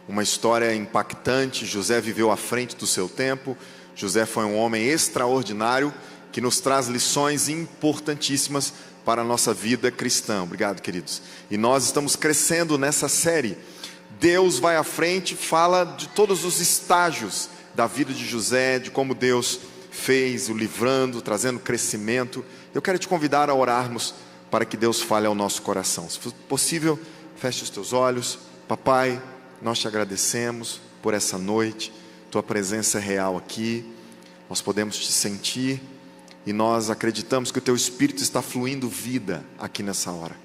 uma história impactante. José viveu à frente do seu tempo. José foi um homem extraordinário que nos traz lições importantíssimas para a nossa vida cristã. Obrigado, queridos. E nós estamos crescendo nessa série. Deus vai à frente, fala de todos os estágios da vida de José, de como Deus fez, o livrando, trazendo crescimento. Eu quero te convidar a orarmos para que Deus fale ao nosso coração. Se for possível, feche os teus olhos. Papai, nós te agradecemos por essa noite. Tua presença é real aqui. Nós podemos te sentir e nós acreditamos que o teu Espírito está fluindo vida aqui nessa hora.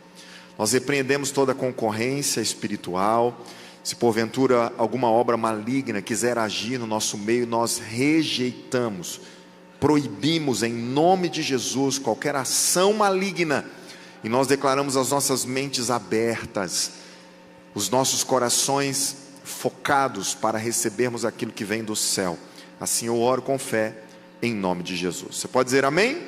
Nós repreendemos toda a concorrência espiritual. Se porventura alguma obra maligna quiser agir no nosso meio, nós rejeitamos, proibimos em nome de Jesus qualquer ação maligna. E nós declaramos as nossas mentes abertas, os nossos corações focados para recebermos aquilo que vem do céu. Assim eu oro com fé, em nome de Jesus. Você pode dizer amém? Amém.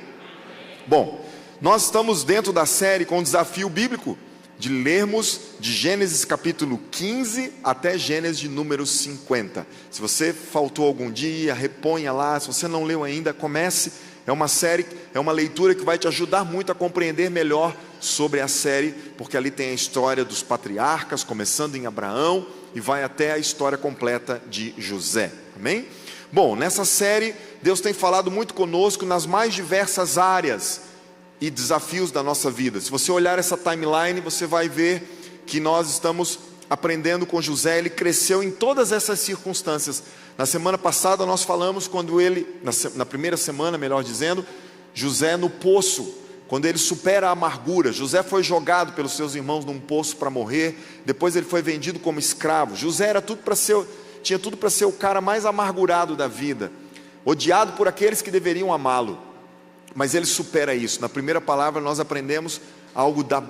Bom, nós estamos dentro da série com um desafio bíblico de lermos de Gênesis capítulo 15 até Gênesis de número 50. Se você faltou algum dia, reponha lá. Se você não leu ainda, comece. É uma série, é uma leitura que vai te ajudar muito a compreender melhor sobre a série, porque ali tem a história dos patriarcas, começando em Abraão, e vai até a história completa de José. Amém? Bom, nessa série, Deus tem falado muito conosco nas mais diversas áreas e desafios da nossa vida. Se você olhar essa timeline, você vai ver que nós estamos aprendendo com José. Ele cresceu em todas essas circunstâncias. Na semana passada nós falamos quando ele, na primeira semana, melhor dizendo, José no poço, quando ele supera a amargura. José foi jogado pelos seus irmãos num poço para morrer. Depois ele foi vendido como escravo. José era tinha tudo para ser o cara mais amargurado da vida, odiado por aqueles que deveriam amá-lo, mas ele supera isso. Na primeira palavra nós aprendemos algo da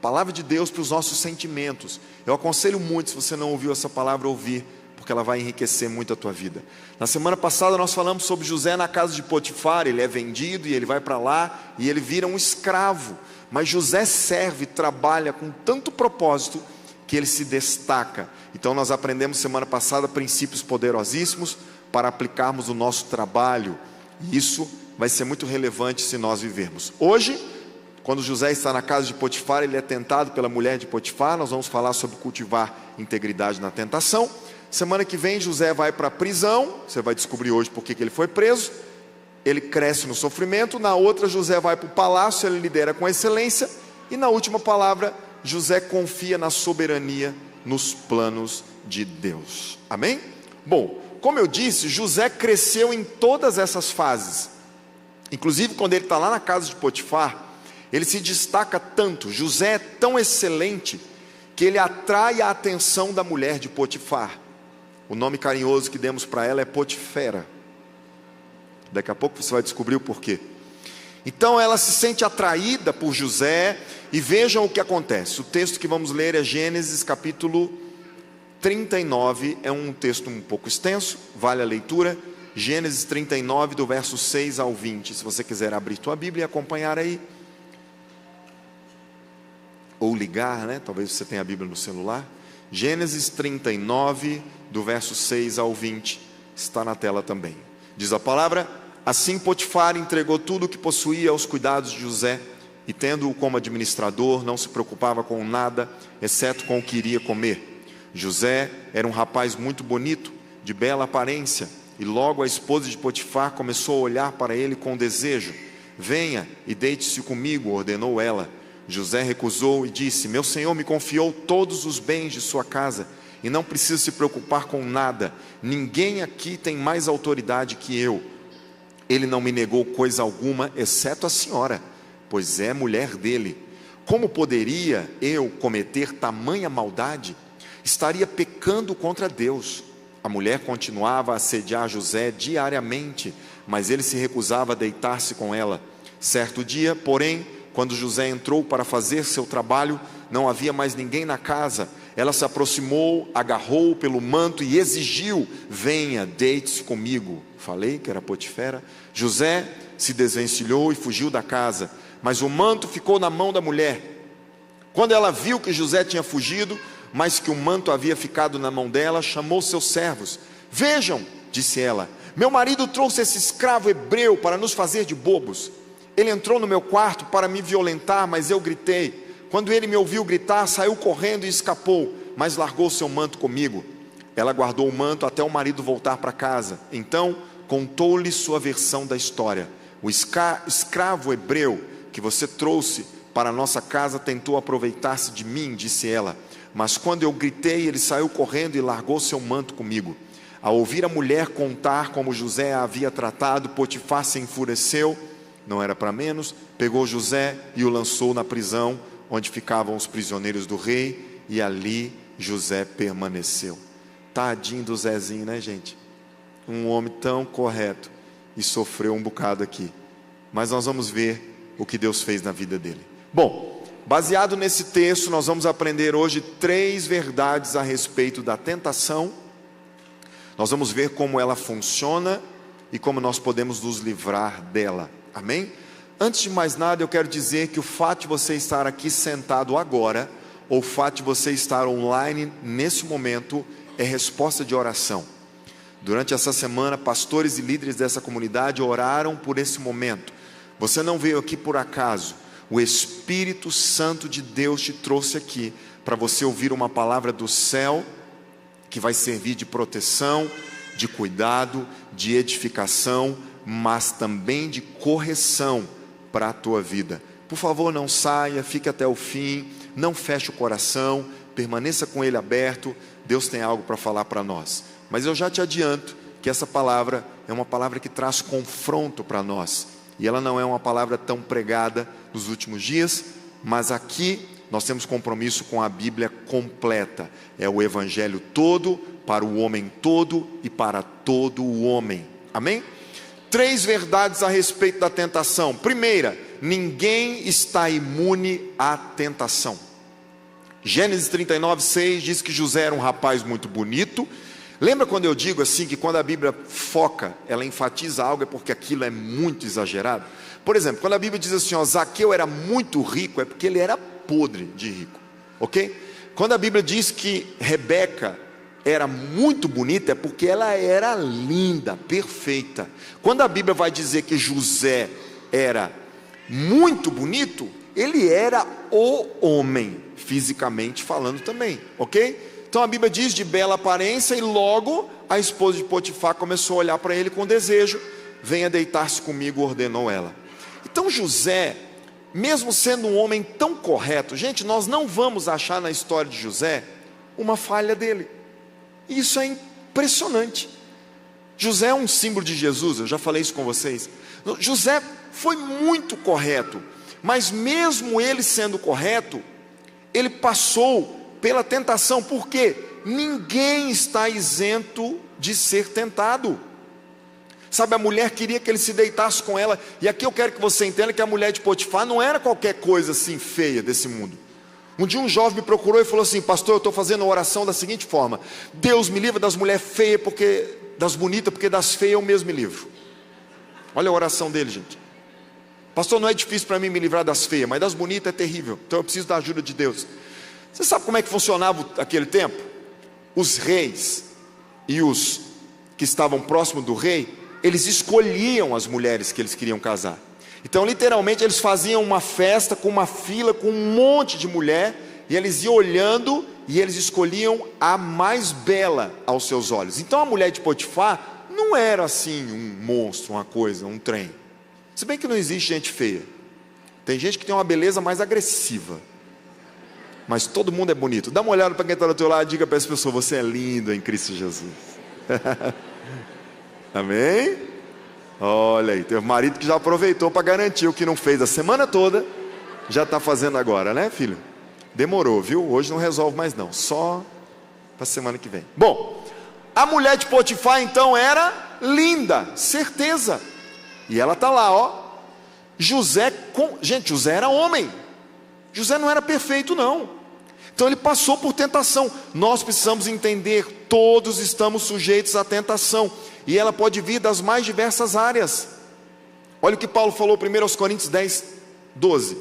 palavra de Deus para os nossos sentimentos. Eu aconselho muito, se você não ouviu essa palavra, ouvir, porque ela vai enriquecer muito a tua vida. Na semana passada nós falamos sobre José na casa de Potifar. Ele é vendido e ele vai para lá e ele vira um escravo, mas José serve, trabalha com tanto propósito que ele se destaca. Então nós aprendemos semana passada princípios poderosíssimos para aplicarmos no nosso trabalho, e isso vai ser muito relevante se nós vivermos. Hoje, quando José está na casa de Potifar, ele é tentado pela mulher de Potifar. Nós vamos falar sobre cultivar integridade na tentação. Semana que vem José vai para a prisão. Você vai descobrir hoje por que ele foi preso. Ele cresce no sofrimento. Na outra, José vai para o palácio, ele lidera com excelência. E na última palavra, José confia na soberania, nos planos de Deus. Amém? Bom, como eu disse, José cresceu em todas essas fases. Inclusive quando ele está lá na casa de Potifar, ele se destaca tanto. José é tão excelente que ele atrai a atenção da mulher de Potifar. O nome carinhoso que demos para ela é Potifera. Daqui a pouco você vai descobrir o porquê. Então ela se sente atraída por José. E vejam o que acontece. O texto que vamos ler é Gênesis capítulo 39. É um texto um pouco extenso, vale a leitura. Gênesis 39, do verso 6 ao 20. Se você quiser abrir tua Bíblia e acompanhar aí, ou ligar, né? Talvez você tenha a Bíblia no celular. Gênesis 39, do verso 6 ao 20, está na tela também. Diz a palavra: assim Potifar entregou tudo o que possuía aos cuidados de José, e tendo-o como administrador, não se preocupava com nada, exceto com o que iria comer. José era um rapaz muito bonito, de bela aparência, e logo a esposa de Potifar começou a olhar para ele com desejo. Venha e deite-se comigo, ordenou ela. José recusou e disse: meu senhor me confiou todos os bens de sua casa, e não precisa se preocupar com nada. Ninguém aqui tem mais autoridade que eu. Ele não me negou coisa alguma, exceto a senhora, pois é mulher dele. Como poderia eu cometer tamanha maldade? Estaria pecando contra Deus. A mulher continuava a assediar José diariamente, mas ele se recusava a deitar-se com ela. Certo dia, porém, quando José entrou para fazer seu trabalho, não havia mais ninguém na casa. Ela se aproximou, agarrou-o pelo manto e exigiu: venha, deite-se comigo. Falei que era Potifera. José se desvencilhou e fugiu da casa, mas o manto ficou na mão da mulher. Quando ela viu que José tinha fugido, mas que o manto havia ficado na mão dela, chamou seus servos. Vejam, disse ela, meu marido trouxe esse escravo hebreu para nos fazer de bobos. Ele entrou no meu quarto para me violentar, mas eu gritei. Quando ele me ouviu gritar, saiu correndo e escapou, mas largou seu manto comigo. Ela guardou o manto até o marido voltar para casa. Então contou-lhe sua versão da história. O escravo hebreu que você trouxe para a nossa casa tentou aproveitar-se de mim, disse ela. Mas quando eu gritei, ele saiu correndo e largou seu manto comigo. Ao ouvir a mulher contar como José a havia tratado, Potifar se enfureceu, não era para menos, pegou José e o lançou na prisão, onde ficavam os prisioneiros do rei, e ali José permaneceu. Tadinho do Zezinho, né, gente? Um homem tão correto e sofreu um bocado aqui. Mas nós vamos ver o que Deus fez na vida dele. Bom, baseado nesse texto, nós vamos aprender hoje 3 verdades a respeito da tentação. Nós vamos ver como ela funciona e como nós podemos nos livrar dela. Amém? Antes de mais nada, eu quero dizer que o fato de você estar aqui sentado agora, ou o fato de você estar online nesse momento, é resposta de oração. Durante essa semana, pastores e líderes dessa comunidade oraram por esse momento. Você não veio aqui por acaso. O Espírito Santo de Deus te trouxe aqui para você ouvir uma palavra do céu que vai servir de proteção, de cuidado, de edificação, mas também de correção para a tua vida. Por favor, não saia, fique até o fim, não feche o coração, permaneça com ele aberto. Deus tem algo para falar para nós. Mas eu já te adianto que essa palavra é uma palavra que traz confronto para nós. E ela não é uma palavra tão pregada nos últimos dias, mas aqui nós temos compromisso com a Bíblia completa. É o Evangelho todo, para o homem todo e para todo o homem. Amém? 3 verdades a respeito da tentação. Primeira, ninguém está imune à tentação. Gênesis 39:6 diz que José era um rapaz muito bonito. Lembra quando eu digo assim, que quando a Bíblia foca, ela enfatiza algo, é porque aquilo é muito exagerado? Por exemplo, quando a Bíblia diz assim, ó, Zaqueu era muito rico, é porque ele era podre de rico, ok? Quando a Bíblia diz que Rebeca era muito bonita, é porque ela era linda, perfeita. Quando a Bíblia vai dizer que José era muito bonito, ele era o homem, fisicamente falando também, ok? Então a Bíblia diz de bela aparência, e logo a esposa de Potifar começou a olhar para ele com desejo. Venha deitar-se comigo, ordenou ela. Então José, mesmo sendo um homem tão correto, gente, nós não vamos achar na história de José uma falha dele. Isso é impressionante. José é um símbolo de Jesus, eu já falei isso com vocês. José foi muito correto, mas mesmo ele sendo correto, ele passou pela tentação. Por quê? Ninguém está isento de ser tentado. Sabe, a mulher queria que ele se deitasse com ela, e aqui eu quero que você entenda que a mulher de Potifar não era qualquer coisa assim feia desse mundo. Um dia um jovem me procurou e falou assim: pastor, eu estou fazendo uma oração da seguinte forma: Deus me livra das mulheres feias, das bonitas, porque das feias eu mesmo me livro. Olha a oração dele, gente. Pastor, não é difícil para mim me livrar das feias, mas das bonitas é terrível, então eu preciso da ajuda de Deus. Você sabe como é que funcionava aquele tempo? Os reis e os que estavam próximos do rei, eles escolhiam as mulheres que eles queriam casar. Então literalmente eles faziam uma festa com uma fila, com um monte de mulher, e eles iam olhando e eles escolhiam a mais bela aos seus olhos. Então a mulher de Potifar não era assim um monstro, uma coisa, um trem. Se bem que não existe gente feia, tem gente que tem uma beleza mais agressiva, mas todo mundo é bonito. Dá uma olhada para quem está do teu lado e diga para essa pessoa: você é lindo em Cristo Jesus. Amém? Olha aí, teve um marido que já aproveitou para garantir o que não fez a semana toda, já está fazendo agora, né, filho? Demorou, viu? Hoje não resolve mais não, só para a semana que vem. Bom, a mulher de Potifar então era linda, certeza. E ela está lá, ó. Gente, José era homem. José não era perfeito não. Então ele passou por tentação. Nós precisamos entender, todos estamos sujeitos à tentação, e ela pode vir das mais diversas áreas. Olha o que Paulo falou 1 Coríntios 10:12.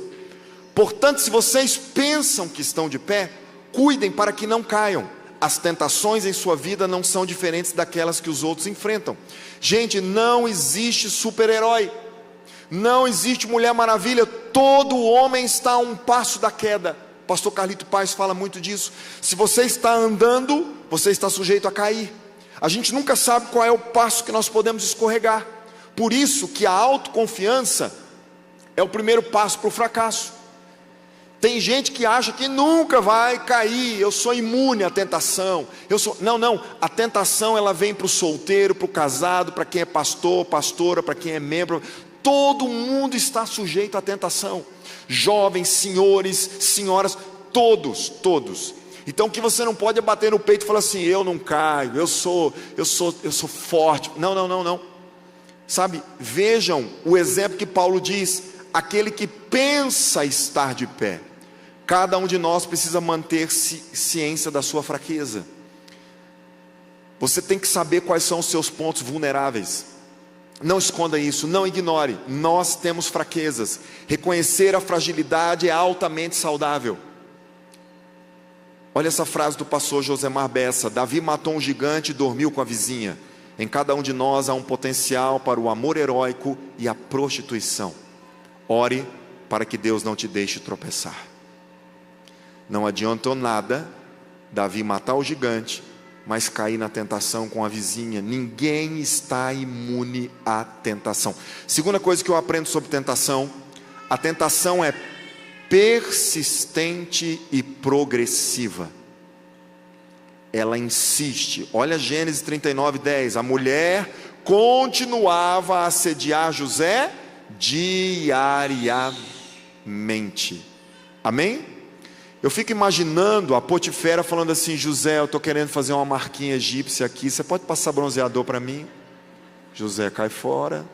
Portanto, se vocês pensam que estão de pé, cuidem para que não caiam. As tentações em sua vida não são diferentes daquelas que os outros enfrentam. Gente, não existe super-herói, não existe Mulher Maravilha. Todo homem está a um passo da queda. Pastor Carlito Paes fala muito disso. Se você está andando, você está sujeito a cair. A gente nunca sabe qual é o passo que nós podemos escorregar. Por isso que a autoconfiança é o primeiro passo para o fracasso. Tem gente que acha que nunca vai cair. Eu sou imune à tentação. Não, a tentação ela vem para o solteiro, para o casado, para quem é pastor, pastora, para quem é membro. Todo mundo está sujeito à tentação. Jovens, senhores, senhoras, todos. Então o que você não pode é bater no peito e falar assim: eu não caio, eu sou forte. Não. Sabe, vejam o exemplo que Paulo diz: aquele que pensa estar de pé. Cada um de nós precisa manter-se ciência da sua fraqueza. Você tem que saber quais são os seus pontos vulneráveis. Não esconda isso, não ignore. Nós temos fraquezas. Reconhecer a fragilidade é altamente saudável. Olha essa frase do pastor Josemar Bessa: Davi matou um gigante e dormiu com a vizinha. Em cada um de nós há um potencial para o amor heróico e a prostituição. Ore para que Deus não te deixe tropeçar. Não adiantou nada Davi matar o gigante, mas cair na tentação com a vizinha. Ninguém está imune à tentação. Segunda coisa que eu aprendo sobre tentação: a tentação é persistente e progressiva. Ela insiste. Olha Gênesis 39:10. A mulher continuava a assediar José diariamente. Amém? Eu fico imaginando a Potifera falando assim: José, eu estou querendo fazer uma marquinha egípcia aqui, você pode passar bronzeador para mim? José cai fora.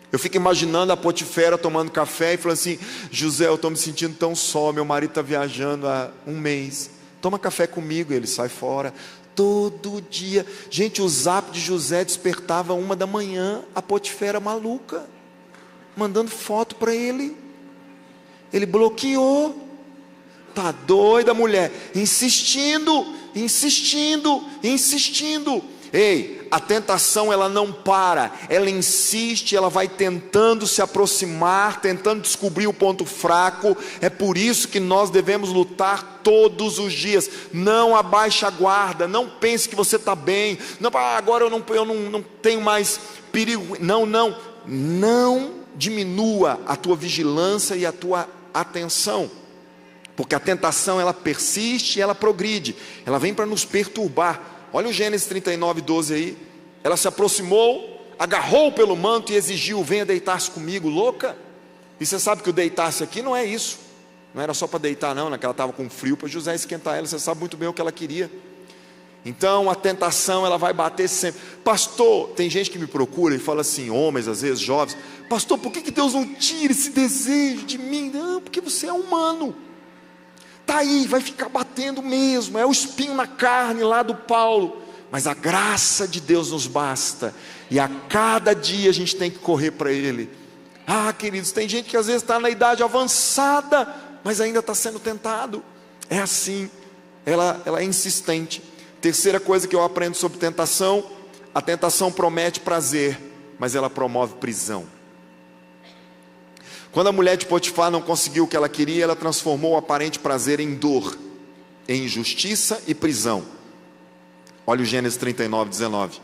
Eu fico imaginando a Potifera tomando café e falando assim: José, eu estou me sentindo tão só, meu marido está viajando há um mês, toma café comigo. Ele sai fora. Todo dia, gente, o zap de José despertava 1 da manhã, a Potifera maluca, mandando foto para ele. Ele bloqueou. Tá doida a mulher, insistindo. Ei, a tentação ela não para, ela insiste, ela vai tentando se aproximar, tentando descobrir o ponto fraco. É por isso que nós devemos lutar todos os dias. Não abaixe a guarda, não pense que você está bem. Não, agora eu não tenho mais perigo. Não diminua a tua vigilância e a tua atenção. Porque a tentação ela persiste e ela progride. Ela vem para nos perturbar. Olha o Gênesis 39:12 aí. Ela se aproximou, agarrou pelo manto e exigiu: venha deitar-se comigo, louca. E você sabe que o deitar-se aqui não é isso. Não era só para deitar não, né? Que ela estava com frio, para José esquentar ela. Você sabe muito bem o que ela queria. Então a tentação ela vai bater sempre. Pastor, tem gente que me procura e fala assim, homens às vezes, jovens: pastor, por que Deus não tira esse desejo de mim? Não, porque você é humano. Está aí, vai ficar batendo mesmo, é o espinho na carne lá do Paulo, mas a graça de Deus nos basta, e a cada dia a gente tem que correr para Ele. Queridos, tem gente que às vezes está na idade avançada, mas ainda está sendo tentado. É assim, ela é insistente. Terceira coisa que eu aprendo sobre tentação: a tentação promete prazer, mas ela promove prisão. Quando a mulher de Potifar não conseguiu o que ela queria, ela transformou o aparente prazer em dor, em injustiça e prisão. Olha o Gênesis 39:19.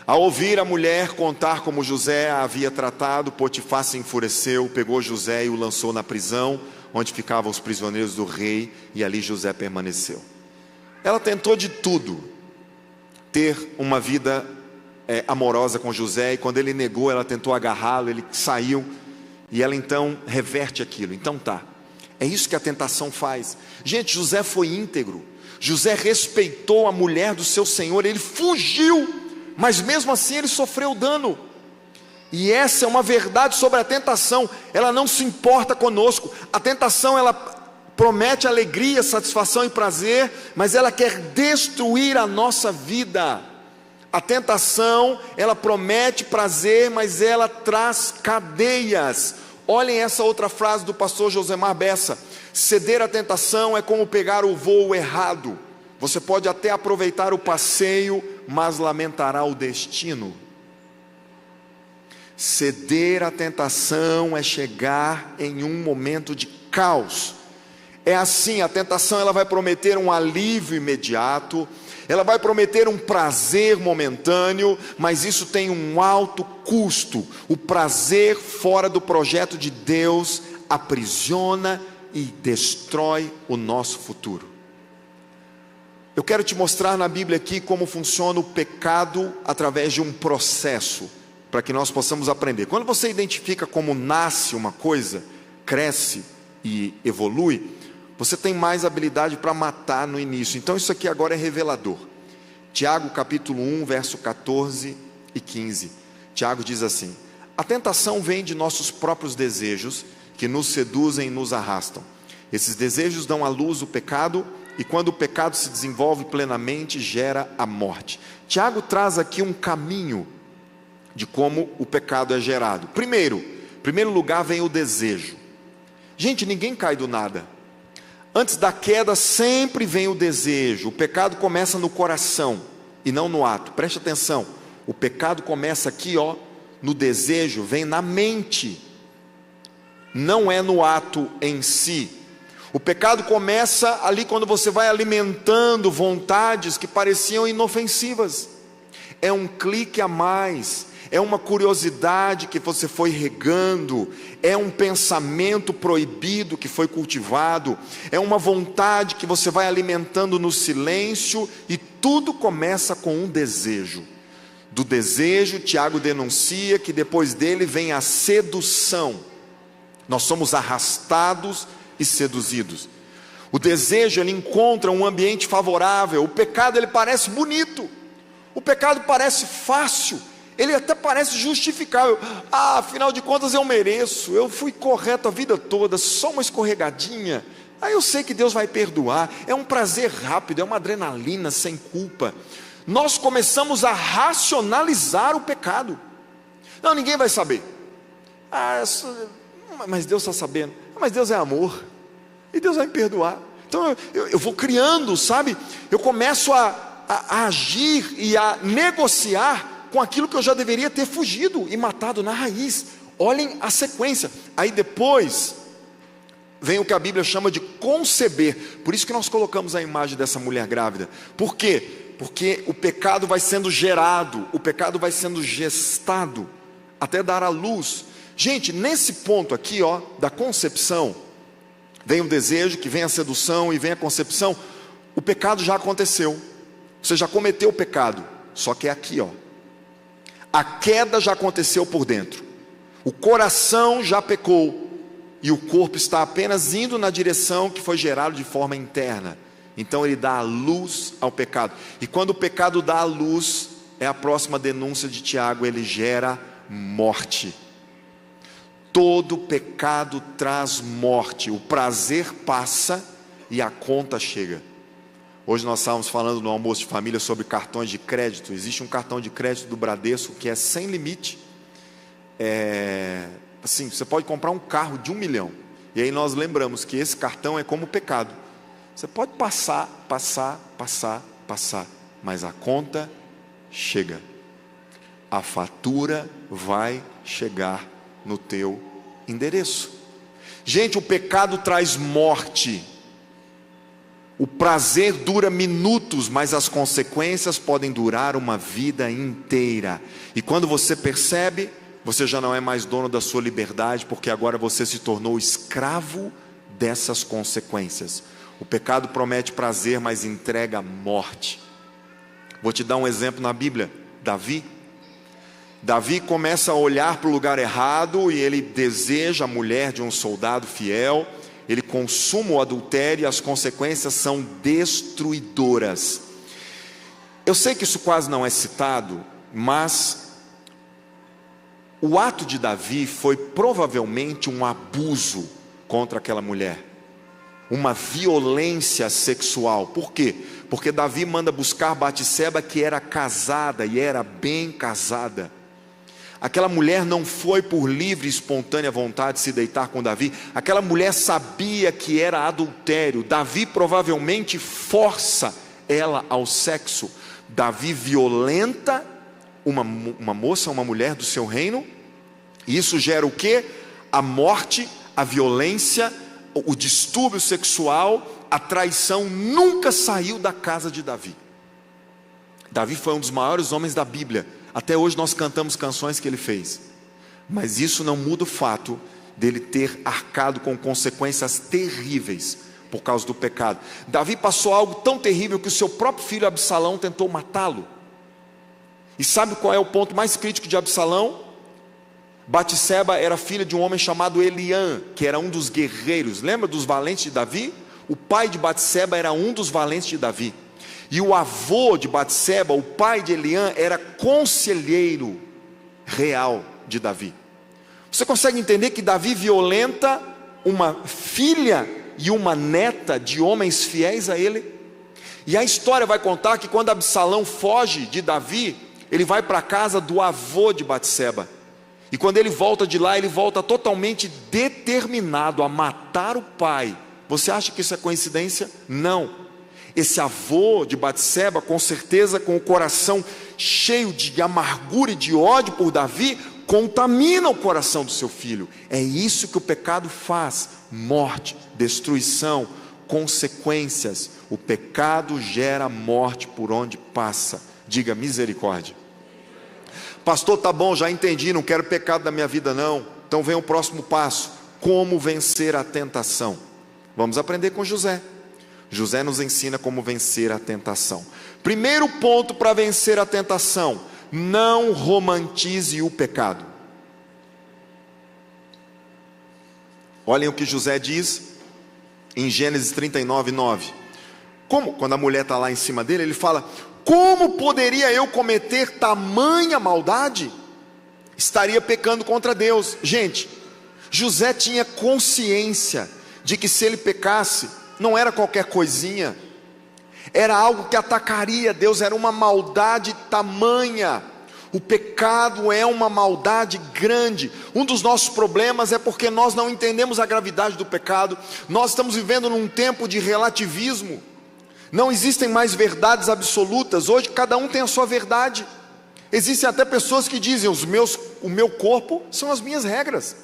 Ao ouvir a mulher contar como José a havia tratado, Potifar se enfureceu, pegou José e o lançou na prisão, onde ficavam os prisioneiros do rei, e ali José permaneceu. Ela tentou de tudo, ter uma vida amorosa com José, e quando ele negou, ela tentou agarrá-lo, ele saiu. E ela então reverte aquilo. Então é isso que a tentação faz. Gente, José foi íntegro. José respeitou a mulher do seu senhor. Ele fugiu, mas mesmo assim ele sofreu dano. E essa é uma verdade sobre a tentação. Ela não se importa conosco. A tentação ela promete alegria, satisfação e prazer, mas ela quer destruir a nossa vida. A tentação, ela promete prazer, mas ela traz cadeias. Olhem essa outra frase do pastor Josemar Bessa: Ceder à tentação é como pegar o voo errado. Você pode até aproveitar o passeio, mas lamentará o destino. Ceder à tentação é chegar em um momento de caos. É assim, a tentação ela vai prometer um alívio imediato, ela vai prometer um prazer momentâneo, mas isso tem um alto custo. O prazer fora do projeto de Deus aprisiona e destrói o nosso futuro. Eu quero te mostrar na Bíblia aqui como funciona o pecado através de um processo, para que nós possamos aprender. Quando você identifica como nasce uma coisa, cresce e evolui, você tem mais habilidade para matar no início. Então isso aqui agora é revelador. Tiago capítulo 1, verso 14 e 15. Tiago diz assim: a tentação vem de nossos próprios desejos, que nos seduzem e nos arrastam. Esses desejos dão à luz o pecado, e quando o pecado se desenvolve plenamente, gera a morte. Tiago traz aqui um caminho de como o pecado é gerado. Em primeiro lugar vem o desejo. Gente, ninguém cai do nada. Antes da queda sempre vem o desejo. O pecado começa no coração e não no ato. Preste atenção, o pecado começa aqui, no desejo, vem na mente, não é no ato em si. O pecado começa ali quando você vai alimentando vontades que pareciam inofensivas. É um clique a mais, é uma curiosidade que você foi regando, é um pensamento proibido que foi cultivado, é uma vontade que você vai alimentando no silêncio, e tudo começa com um desejo. Do desejo, Tiago denuncia que depois dele vem a sedução. Nós somos arrastados e seduzidos. O desejo, ele encontra um ambiente favorável. O pecado, ele parece bonito, o pecado parece fácil, ele até parece justificável. Afinal de contas eu mereço, eu fui correto a vida toda, só uma escorregadinha, eu sei que Deus vai perdoar. É um prazer rápido, é uma adrenalina sem culpa. Nós começamos a racionalizar o pecado. Não, ninguém vai saber. Mas Deus está sabendo. Mas Deus é amor, e Deus vai me perdoar. Então eu vou criando, sabe? Eu começo a agir e a negociar com aquilo que eu já deveria ter fugido e matado na raiz. Olhem a sequência. Aí depois vem o que a Bíblia chama de conceber. Por isso que nós colocamos a imagem dessa mulher grávida. Por quê? Porque o pecado vai sendo gerado, o pecado vai sendo gestado até dar à luz. Gente, nesse ponto aqui, da concepção, vem o desejo, que vem a sedução e vem a concepção. O pecado já aconteceu, você já cometeu o pecado, só que é aqui, a queda já aconteceu por dentro, o coração já pecou, e o corpo está apenas indo na direção que foi gerado de forma interna. Então ele dá a luz ao pecado, e quando o pecado dá a luz, é a próxima denúncia de Tiago, ele gera morte. Todo pecado traz morte. O prazer passa e a conta chega. Hoje nós estávamos falando no almoço de família sobre cartões de crédito. Existe um cartão de crédito do Bradesco que é sem limite. Assim, você pode comprar um carro de 1 milhão. E aí nós lembramos que esse cartão é como o pecado. Você pode passar, mas a conta chega. A fatura vai chegar no teu endereço. Gente, o pecado traz morte. O prazer dura minutos, mas as consequências podem durar uma vida inteira. E quando você percebe, você já não é mais dono da sua liberdade, porque agora você se tornou escravo dessas consequências. O pecado promete prazer, mas entrega morte. Vou te dar um exemplo na Bíblia. Davi começa a olhar para o lugar errado e ele deseja a mulher de um soldado fiel. Ele consuma o adultério e as consequências são destruidoras. Eu sei que isso quase não é citado, mas o ato de Davi foi provavelmente um abuso contra aquela mulher, uma violência sexual. Por quê? Porque Davi manda buscar Batseba, que era casada e era bem casada. Aquela mulher não foi por livre e espontânea vontade se deitar com Davi. Aquela mulher sabia que era adultério. Davi provavelmente força ela ao sexo. Davi violenta uma moça, uma mulher do seu reino. E isso gera o quê? A morte, a violência, o distúrbio sexual, a traição. Nunca saiu da casa de Davi. Davi foi um dos maiores homens da Bíblia. Até hoje nós cantamos canções que ele fez. Mas isso não muda o fato dele ter arcado com consequências terríveis por causa do pecado. Davi passou algo tão terrível que o seu próprio filho Absalão tentou matá-lo. E sabe qual é o ponto mais crítico de Absalão? Batseba era filha de um homem chamado Eliã, que era um dos guerreiros. Lembra dos valentes de Davi? O pai de Batseba era um dos valentes de Davi. E o avô de Batseba, o pai de Eliã, era conselheiro real de Davi. Você consegue entender que Davi violenta uma filha e uma neta de homens fiéis a ele? E a história vai contar que quando Absalão foge de Davi, ele vai para a casa do avô de Batseba. E quando ele volta de lá, ele volta totalmente determinado a matar o pai. Você acha que isso é coincidência? Não. Esse avô de Batseba, com certeza com o coração cheio de amargura e de ódio por Davi, contamina o coração do seu filho. É isso que o pecado faz: morte, destruição, consequências. O pecado gera morte por onde passa. Diga misericórdia. Pastor, tá bom, já entendi, não quero pecado na minha vida não. Então vem o próximo passo: como vencer a tentação. Vamos aprender com José. José nos ensina como vencer a tentação. Primeiro ponto para vencer a tentação: não romantize o pecado. Olhem o que José diz em Gênesis 39:9. Quando a mulher está lá em cima dele, ele fala: como poderia eu cometer tamanha maldade? Estaria pecando contra Deus. Gente, José tinha consciência de que se ele pecasse, não era qualquer coisinha, era algo que atacaria Deus, era uma maldade tamanha. O pecado é uma maldade grande. Um dos nossos problemas é porque nós não entendemos a gravidade do pecado. Nós estamos vivendo num tempo de relativismo. Não existem mais verdades absolutas. Hoje cada um tem a sua verdade. Existem até pessoas que dizem: o meu corpo são as minhas regras,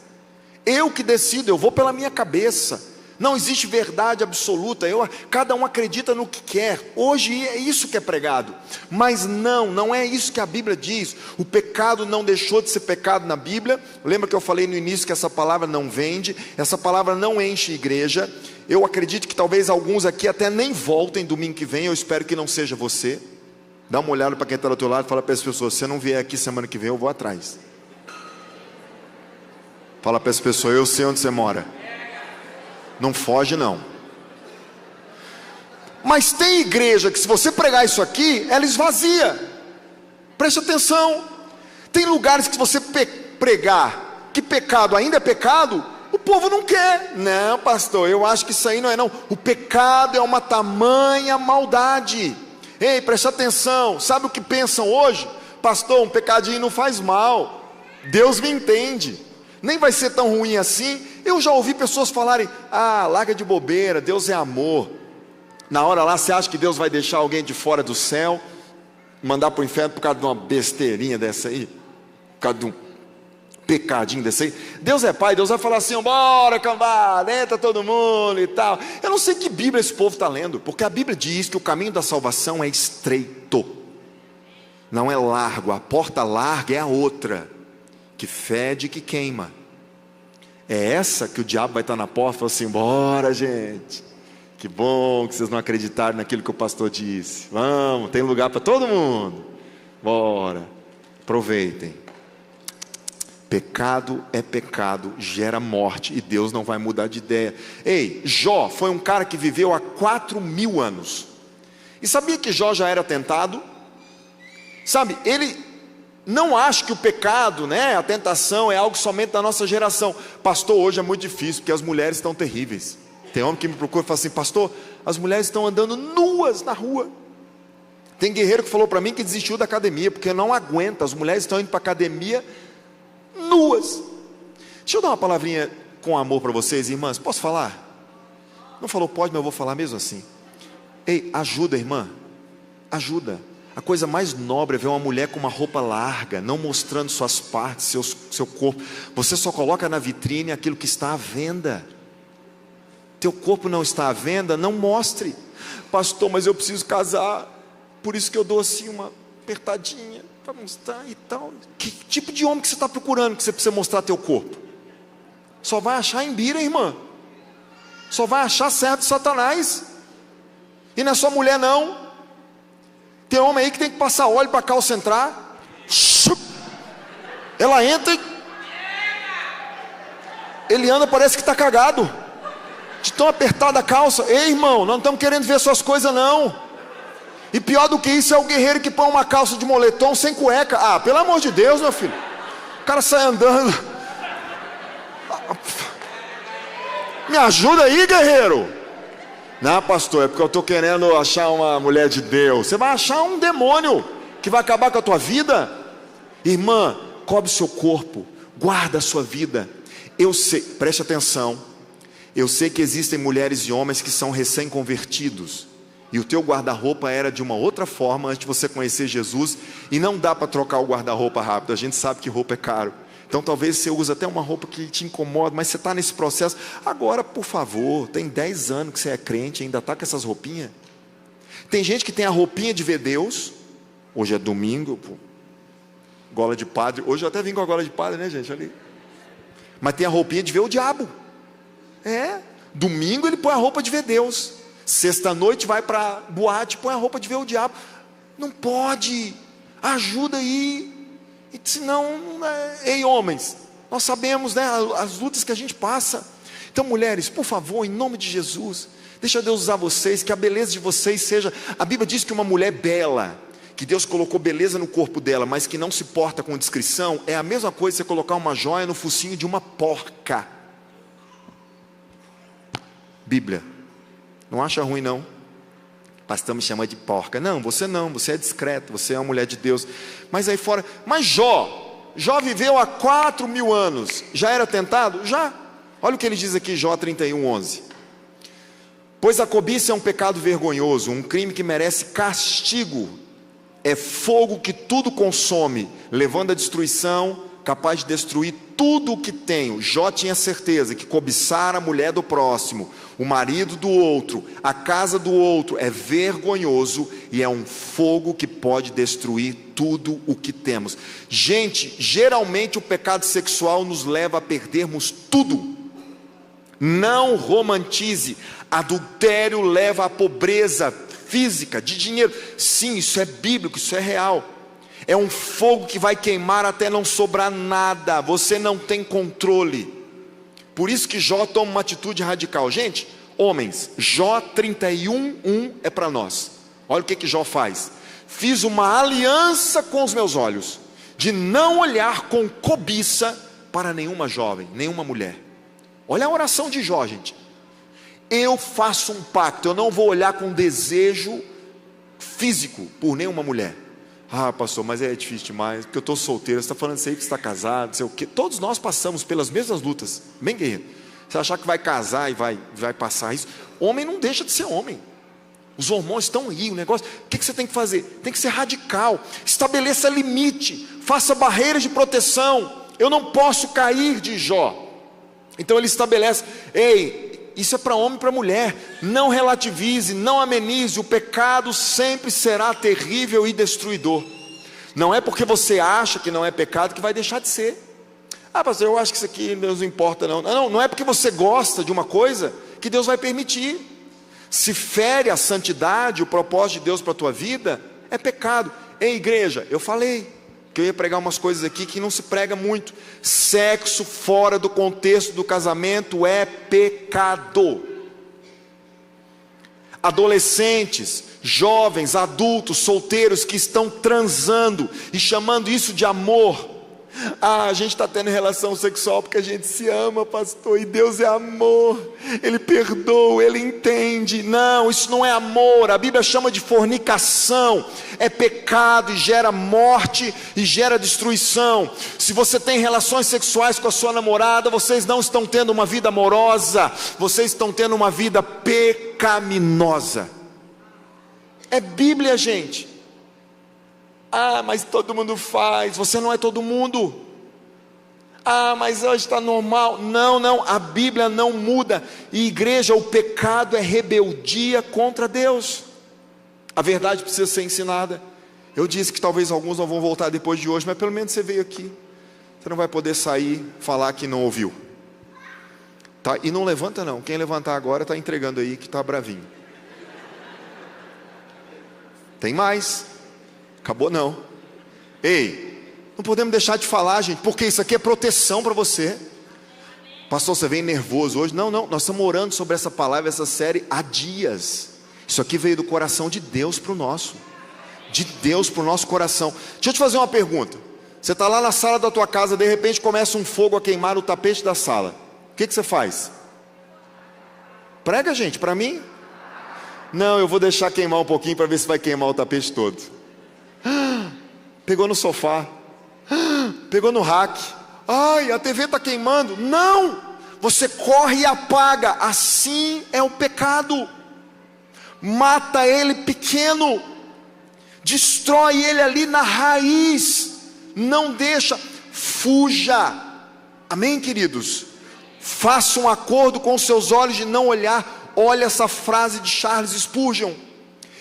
eu que decido, eu vou pela minha cabeça. Não existe verdade absoluta. Cada um acredita no que quer. Hoje é isso que é pregado. Mas não é isso que a Bíblia diz. O pecado não deixou de ser pecado na Bíblia. Lembra que eu falei no início que essa palavra não vende, essa palavra não enche igreja. Eu acredito que talvez alguns aqui até nem voltem domingo que vem. Eu espero que não seja você. Dá uma olhada para quem está do teu lado e fala para as pessoas: se você não vier aqui semana que vem, eu vou atrás. Fala para as pessoas: eu sei onde você mora. Não foge não. Mas tem igreja que se você pregar isso aqui, ela esvazia. Preste atenção. Tem lugares que se você pregar que pecado ainda é pecado, o povo não quer. Não, pastor, eu acho que isso aí não é não. O pecado é uma tamanha maldade. Ei, preste atenção. Sabe o que pensam hoje? Pastor, um pecadinho não faz mal, Deus me entende, nem vai ser tão ruim assim. Eu já ouvi pessoas falarem: larga de bobeira, Deus é amor. Na hora lá, você acha que Deus vai deixar alguém de fora do céu, mandar para o inferno por causa de uma besteirinha dessa aí? Por causa de um pecadinho desse aí? Deus é pai, Deus vai falar assim: bora cambada, entra todo mundo e tal. Eu não sei que Bíblia esse povo está lendo, porque a Bíblia diz que o caminho da salvação é estreito, não é largo. A porta larga é a outra, que fede e que queima. É essa que o diabo vai estar na porta e falar assim: bora gente, que bom que vocês não acreditaram naquilo que o pastor disse. Vamos, tem lugar para todo mundo. Bora, aproveitem. Pecado é pecado, gera morte, e Deus não vai mudar de ideia. Ei, Jó foi um cara que viveu há 4.000 anos. E sabia que Jó já era tentado? Sabe, ele não acha que o pecado, a tentação é algo somente da nossa geração. Pastor, hoje é muito difícil, porque as mulheres estão terríveis. Tem homem que me procura e fala assim: pastor, as mulheres estão andando nuas na rua. Tem guerreiro que falou para mim que desistiu da academia, porque não aguenta. As mulheres estão indo para a academia nuas. Deixa eu dar uma palavrinha com amor para vocês, irmãs, posso falar? Não falou pode, mas eu vou falar mesmo assim. Ei, ajuda, irmã, ajuda. A coisa mais nobre é ver uma mulher com uma roupa larga, não mostrando suas partes, seu corpo. Você só coloca na vitrine aquilo que está à venda. Teu corpo não está à venda, não mostre. Pastor, mas eu preciso casar, por isso que eu dou assim uma apertadinha para mostrar e tal. Que tipo de homem que você está procurando que você precisa mostrar teu corpo? Só vai achar em bira, irmã. Só vai achar servo de Satanás. E não é só mulher não. Tem homem aí que tem que passar óleo para a calça entrar. Ela entra e ele anda, parece que está cagado, de tão apertada a calça. Ei, irmão, nós não estamos querendo ver suas coisas não. E pior do que isso é o guerreiro que põe uma calça de moletom sem cueca. Ah, pelo amor de Deus, meu filho. O cara sai andando. Me ajuda aí, guerreiro. Não, pastor, é porque eu estou querendo achar uma mulher de Deus. Você vai achar um demônio que vai acabar com a tua vida. Irmã, cobre seu corpo, guarda a sua vida. Eu sei, preste atenção, eu sei que existem mulheres e homens que são recém-convertidos, e o teu guarda-roupa era de uma outra forma antes de você conhecer Jesus, e não dá para trocar o guarda-roupa rápido. A gente sabe que roupa é caro, então talvez você use até uma roupa que te incomoda, mas você está nesse processo. Agora, por favor, tem 10 anos que você é crente e ainda está com essas roupinhas. Tem gente que tem a roupinha de ver Deus. Hoje é domingo, pô, gola de padre. Hoje eu até vim com a gola de padre, né, gente, ali. Mas tem a roupinha de ver o diabo. Domingo ele põe a roupa de ver Deus. Sexta-noite vai para boate, põe a roupa de ver o diabo. Não pode. Ajuda aí. E senão, ei, homens, nós sabemos, né, as lutas que a gente passa. Então, mulheres, por favor, em nome de Jesus, deixa Deus usar vocês, que a beleza de vocês seja. A Bíblia diz que uma mulher bela, que Deus colocou beleza no corpo dela, mas que não se porta com discrição, é a mesma coisa você colocar uma joia no focinho de uma porca. Bíblia, não acha ruim não? Pastor me chama de porca. Não, você é discreto, você é uma mulher de Deus. Mas aí fora, mas Jó viveu há 4.000 anos, já era tentado? Já. Olha o que ele diz aqui, Jó 31:11. Pois a cobiça é um pecado vergonhoso, um crime que merece castigo. É fogo que tudo consome, levando à destruição, capaz de destruir tudo o que tem. Jó tinha certeza que cobiçar a mulher do próximo, o marido do outro, a casa do outro, é vergonhoso e é um fogo que pode destruir tudo o que temos. Gente, geralmente o pecado sexual nos leva a perdermos tudo. Não romantize. Adultério leva à pobreza física, de dinheiro. Sim, isso é bíblico, isso é real. É um fogo que vai queimar até não sobrar nada. Você não tem controle. Por isso que Jó toma uma atitude radical. Gente, homens, Jó 31:1 é para nós. Olha o que Jó faz. Fiz uma aliança com os meus olhos, de não olhar com cobiça para nenhuma jovem, nenhuma mulher. Olha a oração de Jó, gente. Eu faço um pacto, eu não vou olhar com desejo físico por nenhuma mulher. Ah, pastor, mas é difícil demais, porque eu estou solteiro. Você está falando isso aí que está casado, não sei o quê. Todos nós passamos pelas mesmas lutas, bem guerreiro. Você achar que vai casar e vai passar isso. Homem não deixa de ser homem. Os hormônios estão aí, o negócio. O que você tem que fazer? Tem que ser radical. Estabeleça limite, faça barreiras de proteção. Eu não posso cair, de Jó. Então ele estabelece, ei, isso é para homem e para mulher. Não relativize, não amenize. O pecado sempre será terrível e destruidor. Não é porque você acha que não é pecado que vai deixar de ser. Ah, pastor, eu acho que isso aqui Deus não importa não. Não é porque você gosta de uma coisa que Deus vai permitir. Se fere a santidade, o propósito de Deus para a tua vida, é pecado. Ei, igreja, eu falei que eu ia pregar umas coisas aqui que não se prega muito. Sexo fora do contexto do casamento é pecado. Adolescentes, jovens, adultos, solteiros que estão transando e chamando isso de amor, A gente está tendo relação sexual porque a gente se ama, pastor, e Deus é amor, Ele perdoa, Ele entende. Não, isso não é amor. A Bíblia chama de fornicação, é pecado e gera morte e gera destruição. Se você tem relações sexuais com a sua namorada, vocês não estão tendo uma vida amorosa, vocês estão tendo uma vida pecaminosa. É Bíblia, gente. Mas todo mundo faz. Você não é todo mundo. Mas hoje está normal. Não, a Bíblia não muda. E igreja, o pecado é rebeldia contra Deus. A verdade precisa ser ensinada. Eu disse que talvez alguns não vão voltar depois de hoje, mas pelo menos você veio aqui. Você não vai poder sair, falar que não ouviu, tá? E não levanta não. Quem levantar agora está entregando aí que está bravinho. Tem mais. Acabou não. Ei, não podemos deixar de falar, gente, porque isso aqui é proteção para você. Pastor, você vem nervoso hoje? Não, nós estamos orando sobre essa palavra, essa série há dias. Isso aqui veio do coração de Deus para o nosso. De Deus para o nosso coração. Deixa eu te fazer uma pergunta. Você está lá na sala da tua casa, de repente começa um fogo a queimar o tapete da sala. O que você faz? Prega, gente, para mim? Não, eu vou deixar queimar um pouquinho para ver se vai queimar o tapete todo. Pegou no sofá, pegou no rack. A TV está queimando. Não, você corre e apaga. Assim é o pecado. Mata ele pequeno, destrói ele ali na raiz. Não deixa, fuja. Amém, queridos? Faça um acordo com os seus olhos de não olhar. Olha essa frase de Charles Spurgeon.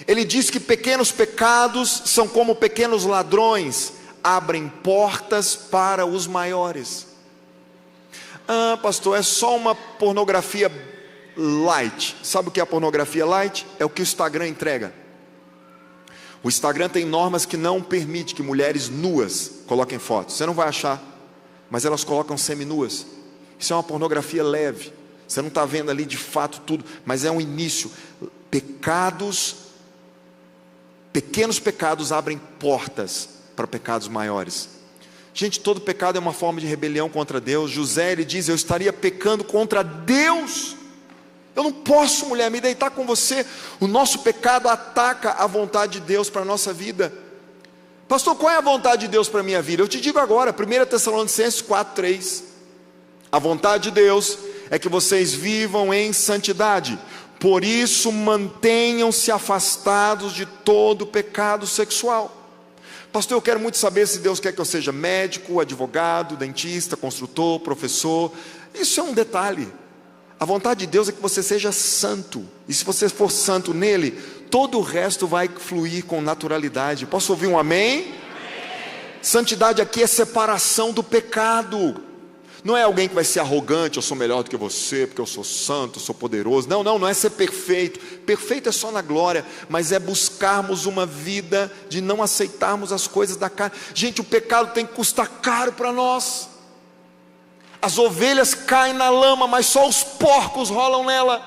Ele diz que pequenos pecados são como pequenos ladrões, abrem portas para os maiores. Pastor, é só uma pornografia light. Sabe o que é a pornografia light? É o que o Instagram entrega. O Instagram tem normas que não permite que mulheres nuas coloquem fotos. Você não vai achar, mas elas colocam seminuas. Isso é uma pornografia leve. Você não está vendo ali de fato tudo, mas é um início. Pequenos pecados abrem portas para pecados maiores. Gente, todo pecado é uma forma de rebelião contra Deus. José, ele diz: eu estaria pecando contra Deus. Eu não posso, mulher, me deitar com você. O nosso pecado ataca a vontade de Deus para a nossa vida. Pastor, qual é a vontade de Deus para a minha vida? Eu te digo agora, 1 Tessalonicenses 4:3. A vontade de Deus é que vocês vivam em santidade. Por isso, mantenham-se afastados de todo pecado sexual. Pastor, eu quero muito saber se Deus quer que eu seja médico, advogado, dentista, construtor, professor. Isso é um detalhe. A vontade de Deus é que você seja santo. E se você for santo nele, todo o resto vai fluir com naturalidade. Posso ouvir um amém? Amém. Santidade aqui é separação do pecado. Não é alguém que vai ser arrogante: eu sou melhor do que você, porque eu sou santo, eu sou poderoso. Não é ser perfeito. Perfeito é só na glória, mas é buscarmos uma vida de não aceitarmos as coisas da carne. Gente, o pecado tem que custar caro para nós. As ovelhas caem na lama, mas só os porcos rolam nela.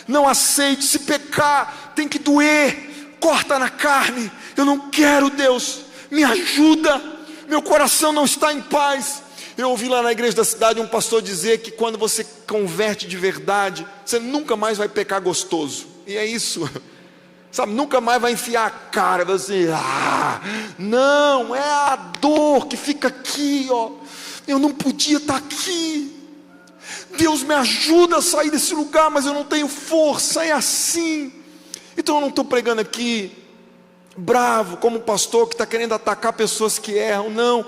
Não aceite. Se pecar, tem que doer. Corta na carne. Eu não quero, Deus, me ajuda. Meu coração não está em paz. Eu ouvi lá na igreja da cidade um pastor dizer que quando você converte de verdade, você nunca mais vai pecar gostoso. E é isso, sabe? Nunca mais vai enfiar a cara, você, não, é a dor que fica aqui, ó. Eu não podia estar aqui. Deus me ajuda a sair desse lugar, mas eu não tenho força, é assim. Então eu não estou pregando aqui bravo, como um pastor que está querendo atacar pessoas que erram, não,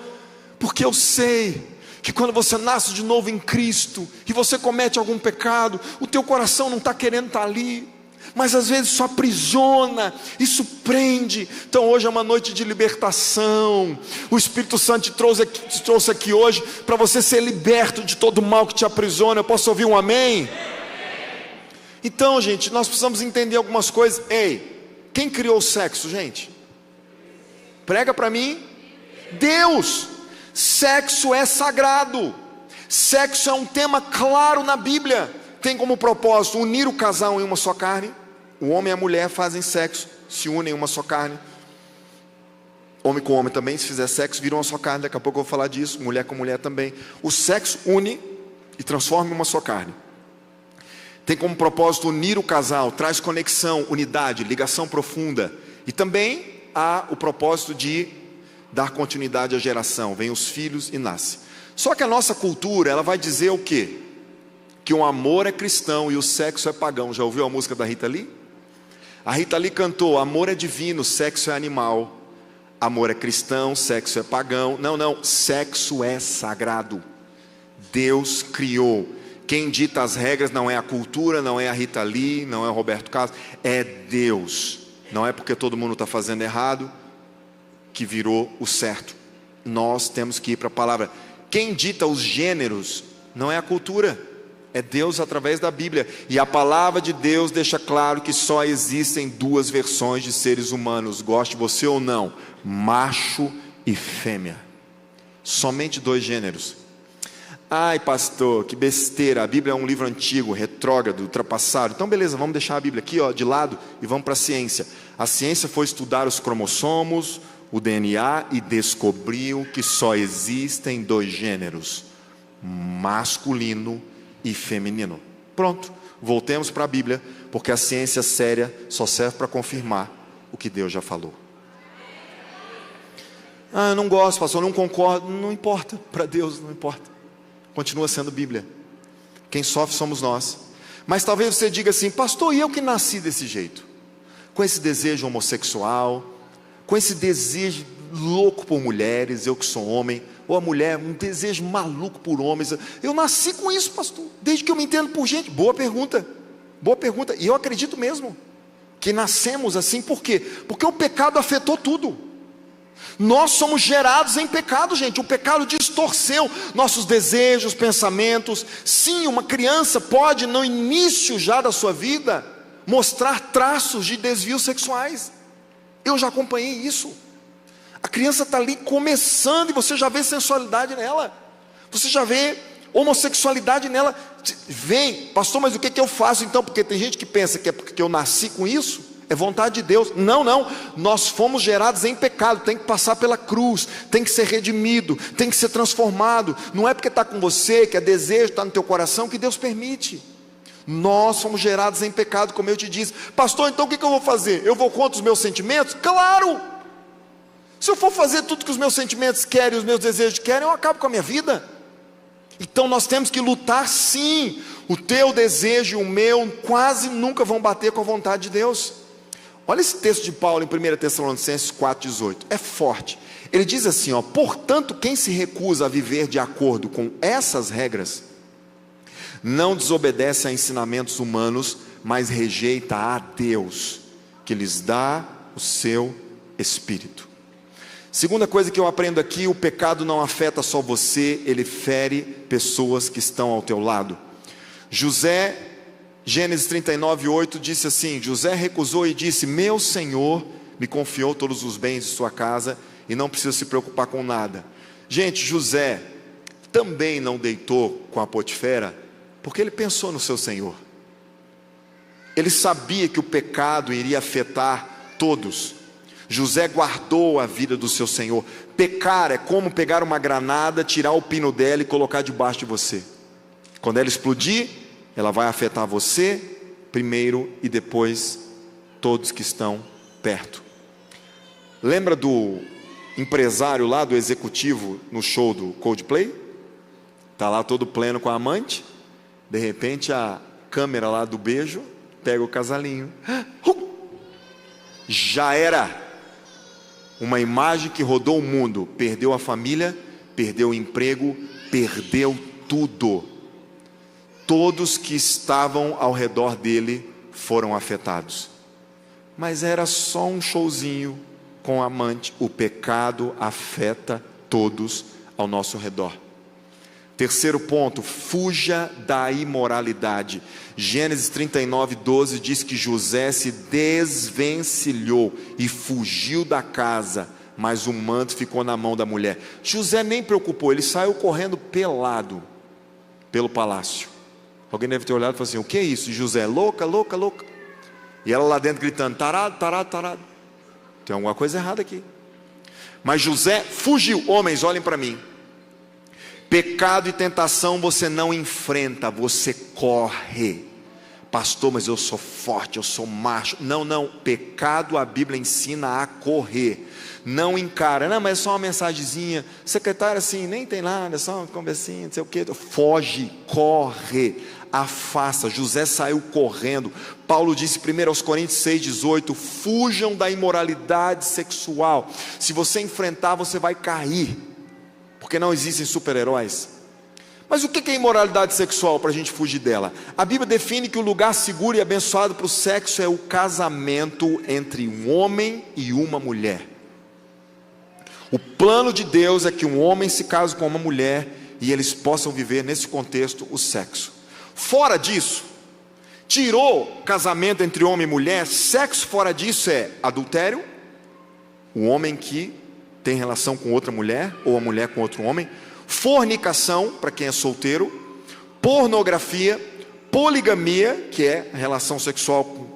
porque eu sei que quando você nasce de novo em Cristo, e você comete algum pecado, o teu coração não está querendo estar ali, mas às vezes isso aprisiona, isso prende. Então hoje é uma noite de libertação. O Espírito Santo te trouxe aqui hoje, para você ser liberto de todo o mal que te aprisiona. Eu posso ouvir um amém? Então, gente, nós precisamos entender algumas coisas. Ei, quem criou o sexo, gente? Prega para mim. Deus. Sexo é sagrado. Sexo é um tema claro na Bíblia. Tem como propósito unir o casal em uma só carne. O homem e a mulher fazem sexo, se unem em uma só carne. Homem com homem também, se fizer sexo, viram uma só carne. Daqui a pouco eu vou falar disso. Mulher com mulher também. O sexo une e transforma em uma só carne. Tem como propósito unir o casal, traz conexão, unidade, ligação profunda. E também há o propósito de dar continuidade à geração. Vêm os filhos e nasce. Só que a nossa cultura, ela vai dizer o quê? Que o amor é cristão e o sexo é pagão. Já ouviu a música da Rita Lee? A Rita Lee cantou: amor é divino, sexo é animal. Amor é cristão, sexo é pagão. Não, sexo é sagrado. Deus criou. Quem dita as regras não é a cultura, não é a Rita Lee, não é o Roberto Carlos, é Deus. Não é porque todo mundo está fazendo errado que virou o certo. Nós temos que ir para a palavra. Quem dita os gêneros não é a cultura, é Deus através da Bíblia. E a palavra de Deus deixa claro que só existem duas versões de seres humanos, goste você ou não, macho e fêmea. Somente dois gêneros. Ai pastor, que besteira, a Bíblia é um livro antigo, retrógrado, ultrapassado. Então beleza, vamos deixar a Bíblia aqui de lado e vamos para a ciência. A ciência foi estudar os cromossomos, o DNA, e descobriu que só existem dois gêneros, masculino e feminino. Pronto, voltemos para a Bíblia, porque a ciência séria só serve para confirmar o que Deus já falou. Eu não gosto, pastor, não concordo. Não importa, para Deus não importa. Continua sendo Bíblia. Quem sofre somos nós. Mas talvez você diga assim: pastor, e eu que nasci desse jeito? Com esse desejo homossexual, com esse desejo louco por mulheres, eu que sou homem, ou a mulher, um desejo maluco por homens. Eu nasci com isso, pastor, desde que eu me entendo por gente. Boa pergunta, e eu acredito mesmo que nascemos assim. Por quê? Porque o pecado afetou tudo. Nós somos gerados em pecado, gente. O pecado distorceu nossos desejos, pensamentos. Sim, uma criança pode, no início já da sua vida, mostrar traços de desvios sexuais. Eu já acompanhei isso. A criança está ali começando e você já vê sensualidade nela. Você já vê homossexualidade nela. Vem, pastor, mas o que eu faço então? Porque tem gente que pensa que é porque eu nasci com isso. É vontade de Deus. Não, nós fomos gerados em pecado. Tem que passar pela cruz, tem que ser redimido, tem que ser transformado. Não é porque está com você, que é desejo, está no teu coração, que Deus permite. Nós fomos gerados em pecado, como eu te disse. Pastor, então o que eu vou fazer? Eu vou contra os meus sentimentos? Claro! Se eu for fazer tudo que os meus sentimentos querem, os meus desejos querem, eu acabo com a minha vida. Então nós temos que lutar sim. O teu desejo e o meu quase nunca vão bater com a vontade de Deus. Olha esse texto de Paulo em 1 Tessalonicenses 4,18, é forte. Ele diz assim, portanto, quem se recusa a viver de acordo com essas regras, não desobedece a ensinamentos humanos, mas rejeita a Deus, que lhes dá o seu Espírito. Segunda coisa que eu aprendo aqui: o pecado não afeta só você, ele fere pessoas que estão ao teu lado. José, Gênesis 39:8 disse assim: José recusou e disse: meu Senhor me confiou todos os bens de sua casa e não precisa se preocupar com nada. Gente, José também não deitou com a Potifera porque ele pensou no seu Senhor. Ele sabia que o pecado iria afetar todos. José guardou a vida do seu Senhor. Pecar é como pegar uma granada, tirar o pino dela e colocar debaixo de você. Quando ela explodir, ela vai afetar você primeiro e depois todos que estão perto. Lembra do empresário lá, do executivo no show do Coldplay? Está lá todo pleno com a amante. De repente a câmera lá do beijo pega o casalinho. Já era. Uma imagem que rodou o mundo. Perdeu a família, perdeu o emprego, perdeu tudo. Todos que estavam ao redor dele foram afetados. Mas era só um showzinho com a amante. O pecado afeta todos ao nosso redor. Terceiro ponto: fuja da imoralidade. Gênesis 39:12 diz que José se desvencilhou e fugiu da casa, mas o manto ficou na mão da mulher. José nem preocupou, ele saiu correndo pelado pelo palácio. Alguém deve ter olhado e falado assim: o que é isso? E José, louca. E ela lá dentro gritando: tarado. Tem alguma coisa errada aqui. Mas José fugiu. Homens, olhem para mim. Pecado e tentação você não enfrenta, você corre. Pastor, mas eu sou forte, eu sou macho. Não, não, pecado a Bíblia ensina a correr. Não encara, não, mas é só uma mensagenzinha. Secretário assim, nem tem nada, é só uma conversinha, não sei o que. Foge, corre, afasta. José saiu correndo. Paulo disse 1 Coríntios 6,18: fujam da imoralidade sexual. Se você enfrentar, você vai cair, porque não existem super-heróis. Mas o que é imoralidade sexual, para a gente fugir dela? A Bíblia define que o lugar seguro e abençoado para o sexo é o casamento entre um homem e uma mulher. O plano de Deus é que um homem se case com uma mulher e eles possam viver nesse contexto o sexo. Fora disso, tirou casamento entre homem e mulher, sexo fora disso é adultério, o homem que tem relação com outra mulher, ou a mulher com outro homem, fornicação, para quem é solteiro, pornografia, poligamia, que é relação sexual com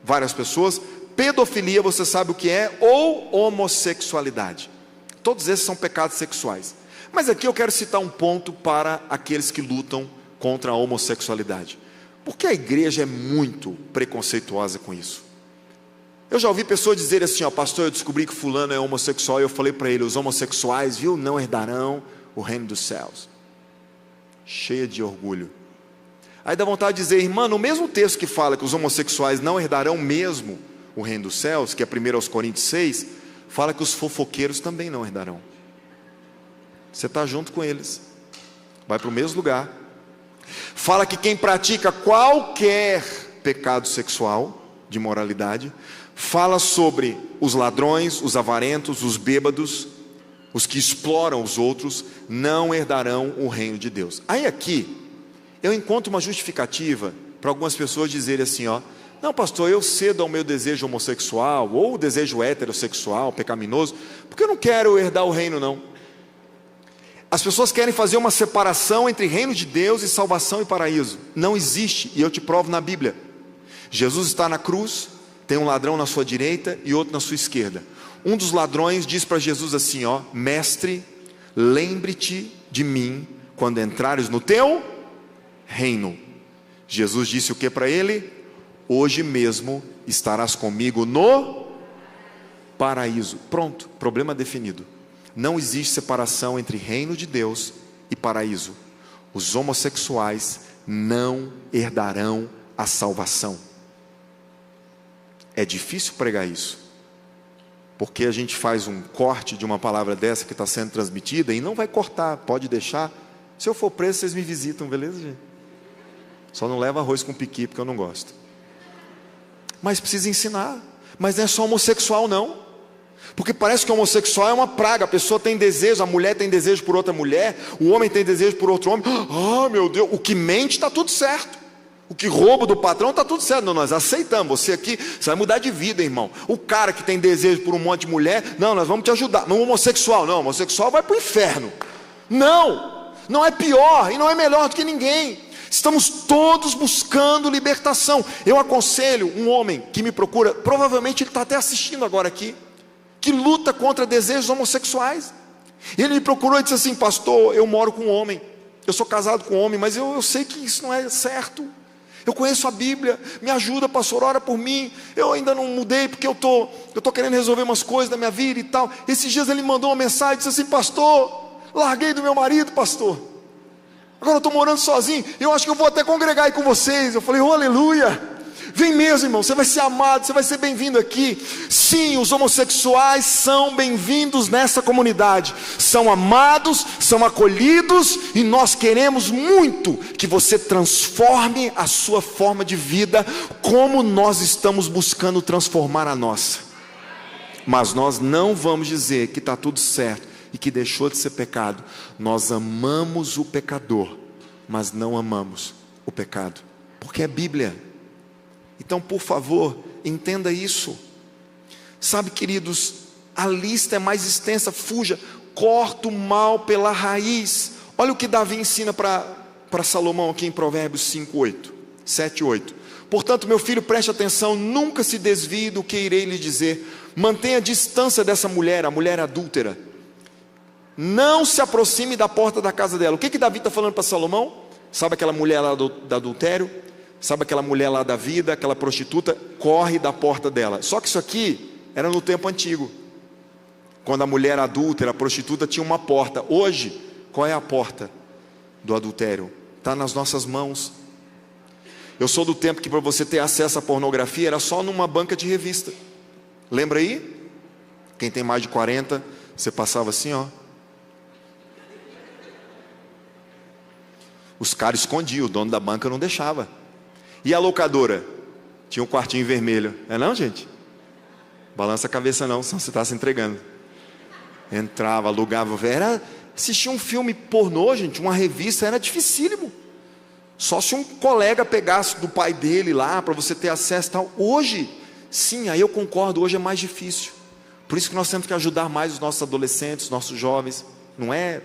várias pessoas, pedofilia, você sabe o que é, ou homossexualidade. Todos esses são pecados sexuais. Mas aqui eu quero citar um ponto para aqueles que lutam contra a homossexualidade, porque a igreja é muito preconceituosa com isso. Eu já ouvi pessoas dizerem assim, ó, pastor, eu descobri que fulano é homossexual, e eu falei para ele, os homossexuais, viu, não herdarão o reino dos céus. Cheia de orgulho. Aí dá vontade de dizer, irmã, no mesmo texto que fala que os homossexuais não herdarão mesmo o reino dos céus, que é 1 Coríntios 6, fala que os fofoqueiros também não herdarão. Você está junto com eles, vai para o mesmo lugar. Fala que quem pratica qualquer pecado sexual, de moralidade, fala sobre os ladrões, os avarentos, os bêbados, os que exploram os outros, não herdarão o reino de Deus. Aí aqui, eu encontro uma justificativa para algumas pessoas dizerem assim, ó, não pastor, eu cedo ao meu desejo homossexual, ou o desejo heterossexual, pecaminoso, porque eu não quero herdar o reino não. As pessoas querem fazer uma separação entre reino de Deus e salvação e paraíso. Não existe, e eu te provo na Bíblia. Jesus está na cruz, tem um ladrão na sua direita e outro na sua esquerda. Um dos ladrões diz para Jesus assim, ó, mestre, lembre-te de mim quando entrares no teu reino. Jesus disse o que para ele? Hoje mesmo estarás comigo no paraíso. Pronto, problema definido. Não existe separação entre reino de Deus e paraíso. Os homossexuais não herdarão a salvação. É difícil pregar isso, porque a gente faz um corte de uma palavra dessa que está sendo transmitida e não vai cortar, pode deixar. Se eu for preso, vocês me visitam, beleza, gente? Só não leva arroz com piqui, porque eu não gosto. Mas precisa ensinar. Mas não é só homossexual não, porque parece que homossexual é uma praga. A pessoa tem desejo, a mulher tem desejo por outra mulher, o homem tem desejo por outro homem. Ah, meu Deus, o que mente está tudo certo, o que rouba do patrão está tudo certo. Não, nós aceitamos, você aqui, você vai mudar de vida, irmão. O cara que tem desejo por um monte de mulher, não, nós vamos te ajudar. Não, homossexual, não, homossexual vai para o inferno. Não, não é pior e não é melhor do que ninguém. Estamos todos buscando libertação. Eu aconselho um homem que me procura, provavelmente ele está até assistindo agora aqui, que luta contra desejos homossexuais. Ele me procurou e disse assim, pastor, eu moro com um homem, eu sou casado com um homem, mas eu sei que isso não é certo. Eu conheço a Bíblia, me ajuda, pastor, ora por mim. Eu ainda não mudei porque eu tô querendo resolver umas coisas da minha vida e tal. Esses dias ele me mandou uma mensagem, disse assim, pastor, larguei do meu marido, pastor, agora eu estou morando sozinho, eu acho que eu vou até congregar aí com vocês. Eu falei, oh, aleluia, vem mesmo, irmão, você vai ser amado, você vai ser bem-vindo aqui. Sim, os homossexuais são bem-vindos nessa comunidade, são amados, são acolhidos, e nós queremos muito que você transforme a sua forma de vida, como nós estamos buscando transformar a nossa. Mas nós não vamos dizer que está tudo certo e que deixou de ser pecado. Nós amamos o pecador, mas não amamos o pecado, porque é Bíblia. Então, por favor, entenda isso. Sabe, queridos, a lista é mais extensa. Fuja, corta o mal pela raiz. Olha o que Davi ensina para Salomão aqui em Provérbios 5:8, 7:8. Portanto, meu filho, preste atenção, nunca se desvie do que irei lhe dizer. Mantenha distância dessa mulher, a mulher adúltera. Não se aproxime da porta da casa dela. O que Davi está falando para Salomão? Sabe aquela mulher lá do adultério? Sabe aquela mulher lá da vida, aquela prostituta? Corre da porta dela. Só que isso aqui era no tempo antigo, quando a mulher adúltera, a prostituta, tinha uma porta. Hoje, qual é a porta do adultério? Está nas nossas mãos. Eu sou do tempo que para você ter acesso à pornografia era só numa banca de revista. Lembra aí? Quem tem mais de 40, você passava assim, ó. Os caras escondiam, o dono da banca não deixava. E a locadora? Tinha um quartinho vermelho. É não, gente? Balança a cabeça não, senão você está se entregando. Entrava, alugava, assistia um filme pornô, gente, uma revista, era dificílimo. Só se um colega pegasse do pai dele lá, para você ter acesso e tal. Hoje, sim, aí eu concordo, hoje é mais difícil. Por isso que nós temos que ajudar mais os nossos adolescentes, os nossos jovens. Não é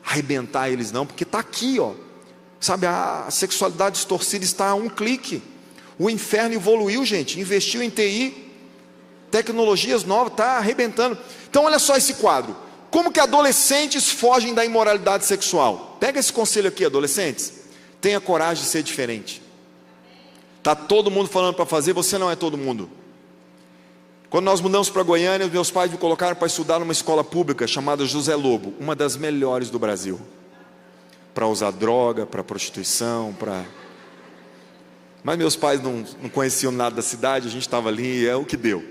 arrebentar eles não, porque está aqui, ó. Sabe, a sexualidade distorcida está a um clique. O inferno evoluiu, gente, investiu em TI, tecnologias novas, está arrebentando. Então olha só esse quadro. Como que adolescentes fogem da imoralidade sexual? Pega esse conselho aqui, adolescentes. Tenha coragem de ser diferente. Está todo mundo falando para fazer, você não é todo mundo. Quando nós mudamos para Goiânia, os meus pais me colocaram para estudar numa escola pública chamada José Lobo, uma das melhores do Brasil. Para usar droga, para prostituição, Mas meus pais não conheciam nada da cidade, a gente estava ali, é o que deu.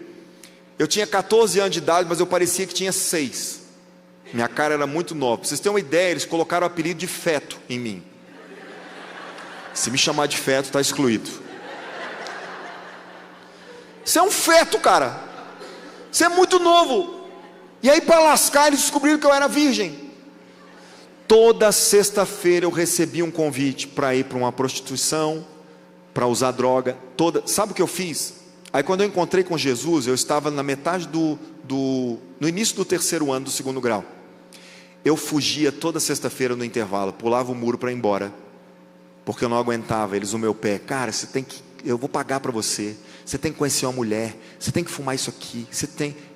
Eu tinha 14 anos de idade, mas eu parecia que tinha 6. Minha cara era muito nova. Para vocês terem uma ideia, eles colocaram o apelido de feto em mim. Se me chamar de feto, está excluído. Você é um feto, cara. Você é muito novo. E aí, para lascar, eles descobriram que eu era virgem. Toda sexta-feira eu recebia um convite para ir para uma prostituição, para usar droga. Sabe o que eu fiz? Aí quando eu encontrei com Jesus, eu estava na metade no início do 3º ano do 2º grau. Eu fugia toda sexta-feira no intervalo, pulava o muro para ir embora, porque eu não aguentava eles no meu pé. Cara, eu vou pagar para você. Você tem que conhecer uma mulher, você tem que fumar isso aqui,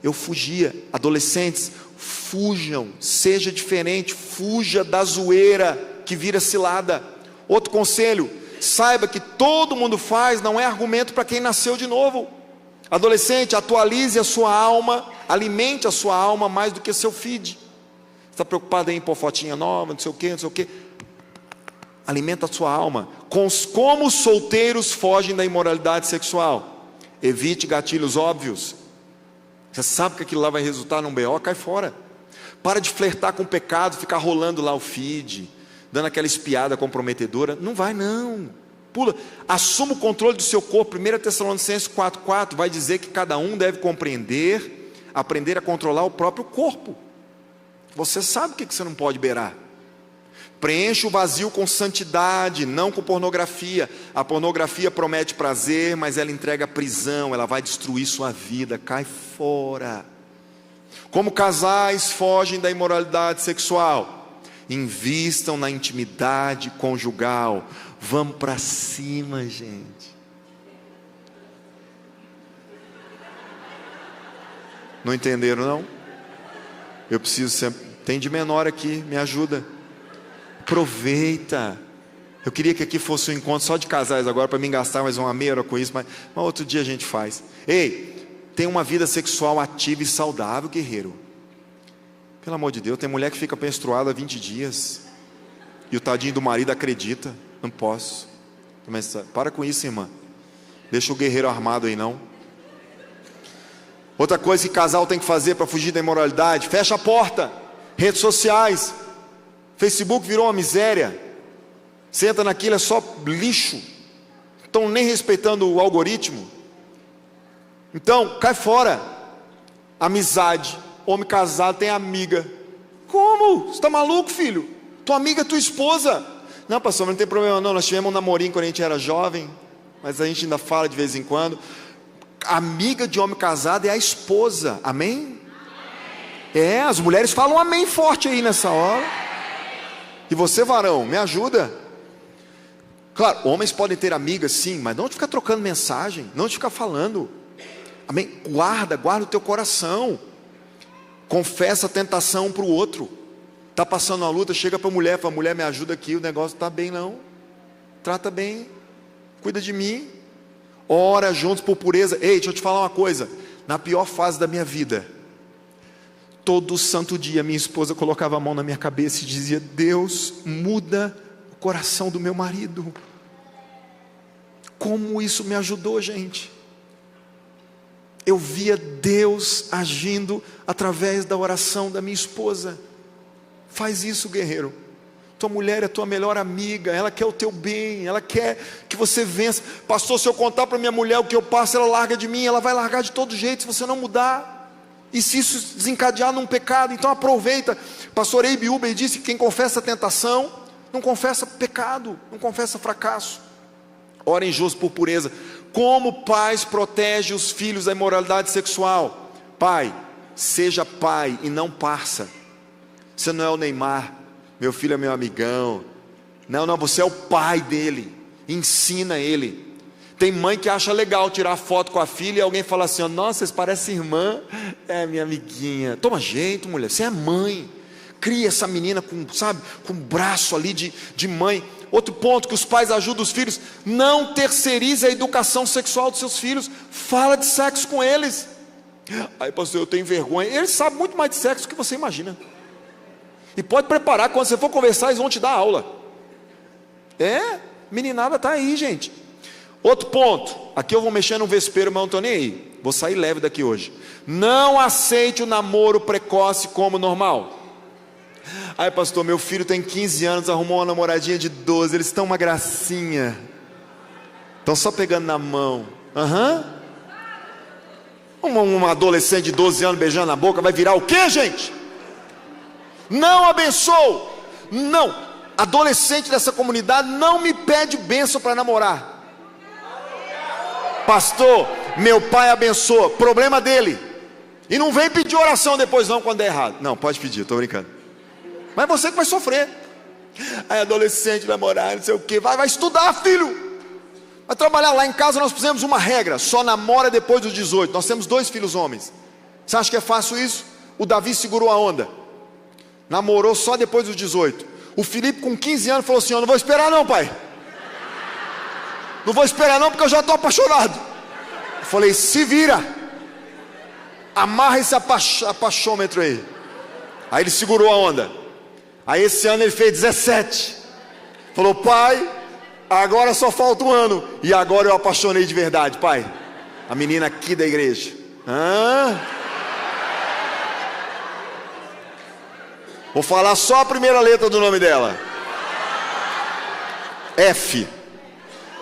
eu fugia. Adolescentes, fujam, seja diferente, fuja da zoeira que vira cilada. Outro conselho, saiba que todo mundo faz, não é argumento para quem nasceu de novo. Adolescente, atualize a sua alma, alimente a sua alma mais do que seu feed. Está preocupado em pôr fotinha nova, não sei o que, alimenta a sua alma. Como os solteiros fogem da imoralidade sexual? Evite gatilhos óbvios. Você sabe que aquilo lá vai resultar num BO, cai fora. Para de flertar com o pecado, ficar rolando lá o feed, dando aquela espiada comprometedora. Não vai não. Pula. Assuma o controle do seu corpo. 1 Tessalonicenses 4,4 vai dizer que cada um deve aprender a controlar o próprio corpo. Você sabe o que você não pode beirar. Preencha o vazio com santidade, não com pornografia. A pornografia promete prazer, mas ela entrega prisão, ela vai destruir sua vida. Cai fora. Como casais fogem da imoralidade sexual? Invistam na intimidade conjugal. Vamos para cima, gente. Não entenderam não? Eu preciso sempre. Tem de menor aqui, me ajuda. Aproveita. Eu queria que aqui fosse um encontro só de casais agora, para mim gastar mais uma meia hora com isso, mas outro dia a gente faz. Ei, tem uma vida sexual ativa e saudável, guerreiro. Pelo amor de Deus, tem mulher que fica menstruada há 20 dias e o tadinho do marido acredita. Não posso. Mas para com isso, irmã. Deixa o guerreiro armado aí não. Outra coisa que casal tem que fazer para fugir da imoralidade: fecha a porta. Redes sociais, Facebook virou uma miséria. Você entra naquilo, é só lixo. Estão nem respeitando o algoritmo. Então, cai fora. Amizade. Homem casado tem amiga. Como? Você está maluco, filho? Tua amiga é tua esposa. Não, pastor, não tem problema não. Nós tivemos um namorinho quando a gente era jovem, mas a gente ainda fala de vez em quando. Amiga de homem casado é a esposa. Amém? É, as mulheres falam amém forte aí nessa hora. E você, varão, me ajuda. Claro, homens podem ter amigas sim, mas não de ficar trocando mensagem, não de ficar falando. Amém? Guarda o teu coração. Confessa a tentação um para o outro. Está passando uma luta, chega para a mulher, fala: mulher, me ajuda aqui, o negócio está bem não. Trata bem, cuida de mim. Ora juntos por pureza. Ei, deixa eu te falar uma coisa. Na pior fase da minha vida, todo santo dia minha esposa colocava a mão na minha cabeça e dizia: Deus, muda o coração do meu marido. Como isso me ajudou, gente. Eu via Deus agindo através da oração da minha esposa. Faz isso, guerreiro. Tua mulher é tua melhor amiga, ela quer o teu bem, ela quer que você vença. Pastor, se eu contar para minha mulher o que eu passo, ela larga de mim. Ela vai largar de todo jeito se você não mudar. E se isso desencadear num pecado, então aproveita. Pastor Abe Uber disse que quem confessa a tentação não confessa pecado, não confessa fracasso. Orem juntos por pureza. Como pais protegem os filhos da imoralidade sexual? Pai, seja pai e não parça. Você não é o Neymar, meu filho é meu amigão. Não, você é o pai dele. Ensina ele. Tem mãe que acha legal tirar foto com a filha e alguém fala assim: nossa, vocês parecem irmã. É, minha amiguinha. Toma jeito, mulher, você é mãe. Cria essa menina com, sabe, com um braço ali de mãe. Outro ponto que os pais ajudam os filhos: não terceirize a educação sexual dos seus filhos. Fala de sexo com eles. Aí, pastor, eu tenho vergonha. Eles sabem muito mais de sexo do que você imagina. E pode preparar, quando você for conversar, eles vão te dar aula. Meninada está aí, gente. Outro ponto, aqui eu vou mexer no vespeiro, mas não estou nem aí. Vou sair leve daqui hoje. Não aceite o namoro precoce como normal. Ai, pastor, meu filho tem 15 anos, arrumou uma namoradinha de 12, eles estão uma gracinha. Estão só pegando na mão. Uma adolescente de 12 anos beijando na boca, vai virar o quê, gente? Não abençoo. Não, adolescente dessa comunidade não me pede bênção para namorar. Pastor, meu pai abençoa, problema dele. E não vem pedir oração depois não, quando der errado. Não, pode pedir, estou brincando. Mas você que vai sofrer. Aí adolescente vai morar, não sei o que, vai estudar, filho. Vai trabalhar. Lá em casa nós pusemos uma regra: só namora depois dos 18. Nós temos 2 filhos homens. Você acha que é fácil isso? O Davi segurou a onda, namorou só depois dos 18. O Felipe com 15 anos falou assim: eu não vou esperar não, pai. Não vou esperar não, porque eu já estou apaixonado. Eu falei: se vira, amarra esse apaixômetro aí. Aí ele segurou a onda. Aí esse ano ele fez 17. Falou: pai, agora só falta um ano. E agora eu apaixonei de verdade, pai. A menina aqui da igreja. Vou falar só a primeira letra do nome dela. F.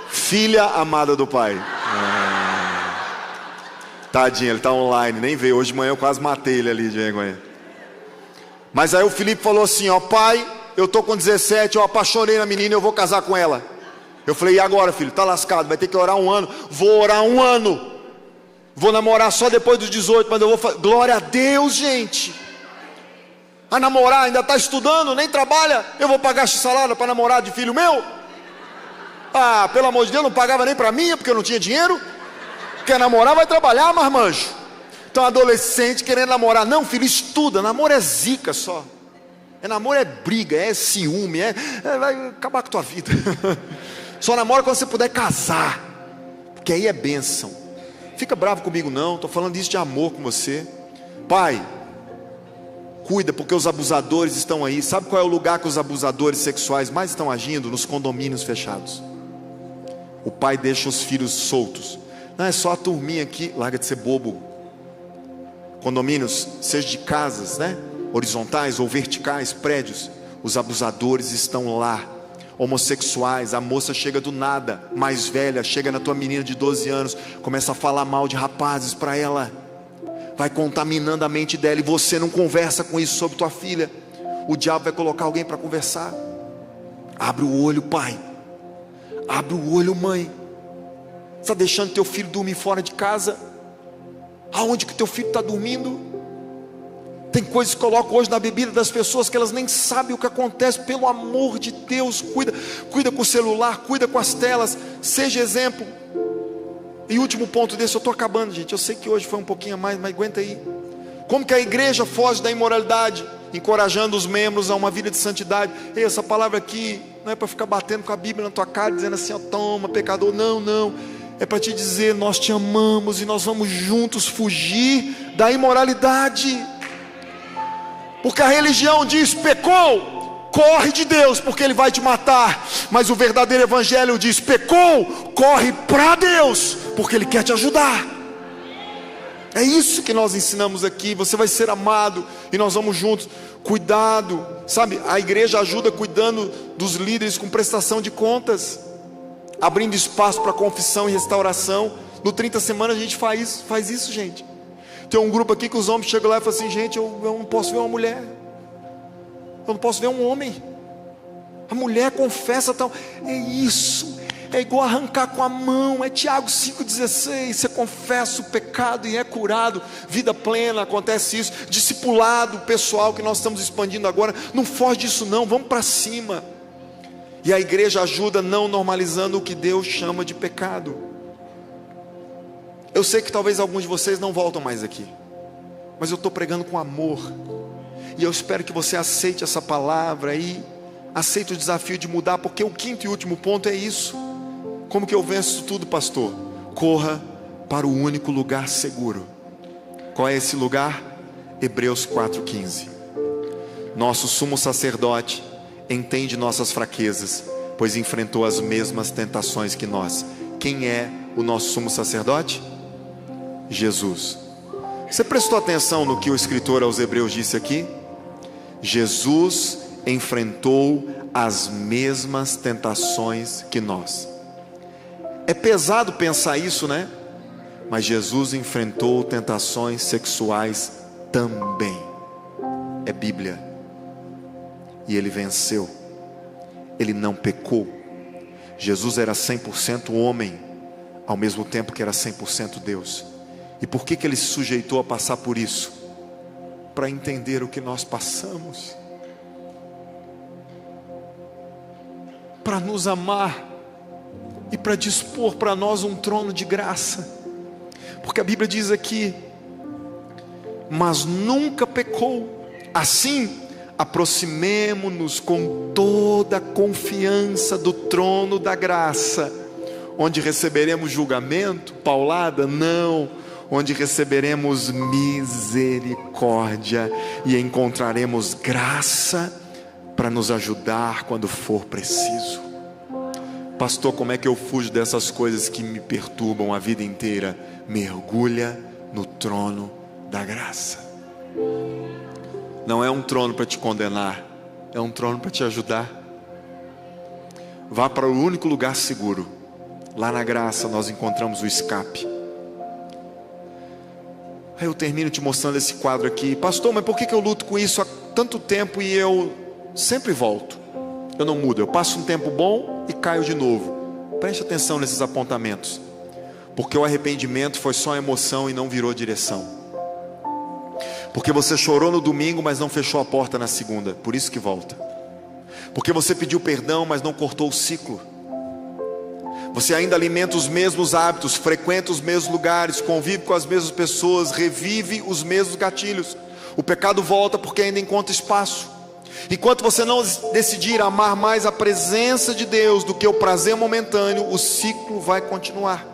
Filha amada do pai. Tadinho, ele está online, nem veio. Hoje de manhã eu quase matei ele ali de vergonha. Mas aí o Felipe falou assim: ó, pai, eu tô com 17, eu apaixonei na menina, eu vou casar com ela. Eu falei: e agora, filho? Tá lascado, vai ter que orar 1 ano. Vou orar 1 ano. Vou namorar só depois dos 18, mas eu vou fazer. Glória a Deus, gente. A namorar, ainda está estudando, nem trabalha. Eu vou pagar x-salada para namorar de filho meu? Ah, pelo amor de Deus, não pagava nem para mim, porque eu não tinha dinheiro. Quer namorar, vai trabalhar, marmanjo. Então adolescente querendo namorar: não, filho, estuda. Namoro é zica só. Namoro é briga, é ciúme, vai acabar com a tua vida. Só namora quando você puder casar, porque aí é bênção. Fica bravo comigo não, estou falando isso de amor com você. Pai, cuida, porque os abusadores estão aí. Sabe qual é o lugar que os abusadores sexuais mais estão agindo? Nos condomínios fechados. O pai deixa os filhos soltos. Não, é só a turminha aqui. Larga de ser bobo. Condomínios, seja de casas, né, horizontais ou verticais, prédios, os abusadores estão lá. Homossexuais, a moça chega do nada, mais velha, chega na tua menina de 12 anos, começa a falar mal de rapazes para ela, vai contaminando a mente dela, e você não conversa com isso sobre tua filha. O diabo vai colocar alguém para conversar. Abre o olho, pai. Abre o olho, mãe. Está deixando teu filho dormir fora de casa? Aonde que teu filho está dormindo? Tem coisas que colocam hoje na bebida das pessoas que elas nem sabem o que acontece. Pelo amor de Deus, cuida com o celular, cuida com as telas, seja exemplo. E último ponto desse, eu estou acabando, gente, eu sei que hoje foi um pouquinho a mais, mas aguenta aí. Como que a igreja foge da imoralidade? Encorajando os membros a uma vida de santidade. Ei, essa palavra aqui não é para ficar batendo com a Bíblia na tua cara, dizendo assim, ó, toma, pecador. Não, é para te dizer, nós te amamos e nós vamos juntos fugir da imoralidade. Porque a religião diz, pecou, corre de Deus, porque Ele vai te matar. Mas o verdadeiro evangelho diz, pecou, corre para Deus, porque Ele quer te ajudar. É isso que nós ensinamos aqui. Você vai ser amado e nós vamos juntos. Cuidado, sabe, a igreja ajuda cuidando dos líderes com prestação de contas, abrindo espaço para confissão e restauração. No 30 semanas a gente faz isso, gente. Tem um grupo aqui que os homens chegam lá e falam assim, gente, eu não posso ver uma mulher, eu não posso ver um homem. A mulher confessa tal. É isso, é igual arrancar com a mão. É Tiago 5,16. Você confessa o pecado e é curado. Vida plena, acontece isso. Discipulado pessoal que nós estamos expandindo agora. Não foge disso não, vamos para cima. E a igreja ajuda não normalizando o que Deus chama de pecado. Eu sei que talvez alguns de vocês não voltam mais aqui, mas eu estou pregando com amor, e eu espero que você aceite essa palavra e aceite o desafio de mudar, porque o quinto e último ponto é isso. Como que eu venço tudo, pastor? Corra para o único lugar seguro. Qual é esse lugar? Hebreus 4,15. Nosso sumo sacerdote entende nossas fraquezas, pois enfrentou as mesmas tentações que nós. Quem é o nosso sumo sacerdote? Jesus. Você prestou atenção no que o escritor aos Hebreus disse aqui? Jesus enfrentou as mesmas tentações que nós. É pesado pensar isso, né? Mas Jesus enfrentou tentações sexuais também. É Bíblia. E Ele venceu. Ele não pecou. Jesus era 100% homem, ao mesmo tempo que era 100% Deus. E por que Ele se sujeitou a passar por isso? Para entender o que nós passamos, para nos amar e para dispor para nós um trono de graça. Porque a Bíblia diz aqui, mas nunca pecou. Assim, aproximemo-nos com toda a confiança do trono da graça, onde receberemos julgamento, paulada? Não. Onde receberemos misericórdia e encontraremos graça para nos ajudar quando for preciso. Pastor, como é que eu fujo dessas coisas que me perturbam a vida inteira? Mergulha no trono da graça. Não é um trono para te condenar, é um trono para te ajudar. Vá para o único lugar seguro. Lá na graça nós encontramos o escape. Aí eu termino te mostrando esse quadro aqui. Pastor, mas por que eu luto com isso há tanto tempo e eu sempre volto? Eu não mudo, eu passo um tempo bom e caio de novo. Preste atenção nesses apontamentos. Porque o arrependimento foi só emoção e não virou direção. Porque você chorou no domingo, mas não fechou a porta na segunda, por isso que volta. Porque você pediu perdão, mas não cortou o ciclo. Você ainda alimenta os mesmos hábitos, frequenta os mesmos lugares, convive com as mesmas pessoas, revive os mesmos gatilhos. O pecado volta porque ainda encontra espaço. Enquanto você não decidir amar mais a presença de Deus do que o prazer momentâneo, o ciclo vai continuar.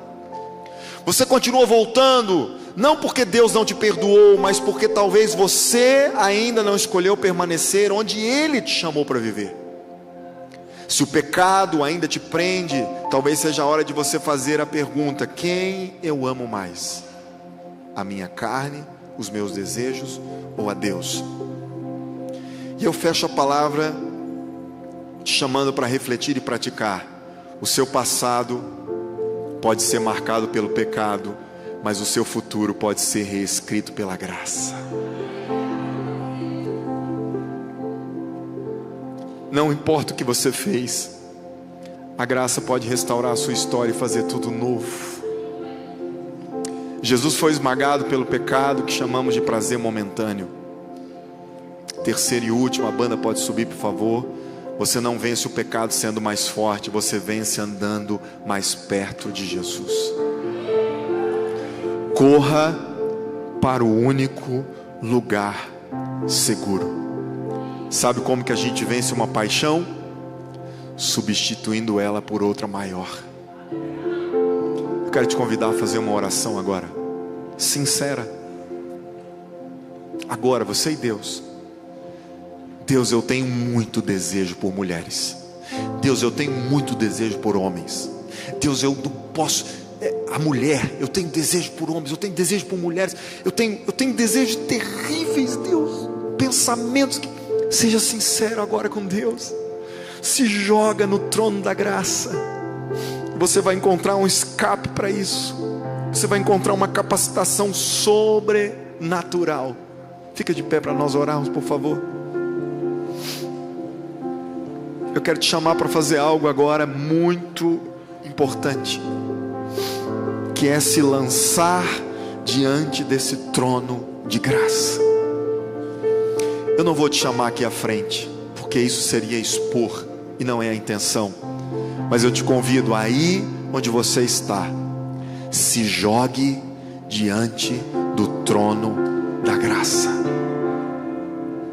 Você continua voltando, não porque Deus não te perdoou, mas porque talvez você ainda não escolheu permanecer onde Ele te chamou para viver. Se o pecado ainda te prende, talvez seja a hora de você fazer a pergunta: quem eu amo mais? A minha carne, os meus desejos ou a Deus? E eu fecho a palavra te chamando para refletir e praticar. O seu passado pode ser marcado pelo pecado, mas o seu futuro pode ser reescrito pela graça. Não importa o que você fez, a graça pode restaurar a sua história e fazer tudo novo. Jesus foi esmagado pelo pecado que chamamos de prazer momentâneo. Terceiro e último, a banda pode subir, por favor. Você não vence o pecado sendo mais forte, você vence andando mais perto de Jesus. Corra para o único lugar seguro. Sabe como que a gente vence uma paixão? Substituindo ela por outra maior. Eu quero te convidar a fazer uma oração agora, sincera. Agora, você e Deus. Deus, eu tenho muito desejo por mulheres. Deus, eu tenho muito desejo por homens. Deus, eu não posso... A mulher, eu tenho desejo por homens, eu tenho desejo por mulheres. Eu tenho desejos terríveis, Deus. Pensamentos que... Seja sincero agora com Deus. Se joga no trono da graça. Você vai encontrar um escape para isso. Você vai encontrar uma capacitação sobrenatural. Fica de pé para nós orarmos, por favor. Eu quero te chamar para fazer algo agora muito importante, que é se lançar diante desse trono de graça. Eu não vou te chamar aqui à frente, porque isso seria expor, e não é a intenção. Mas eu te convido aí onde você está, se jogue diante do trono da graça.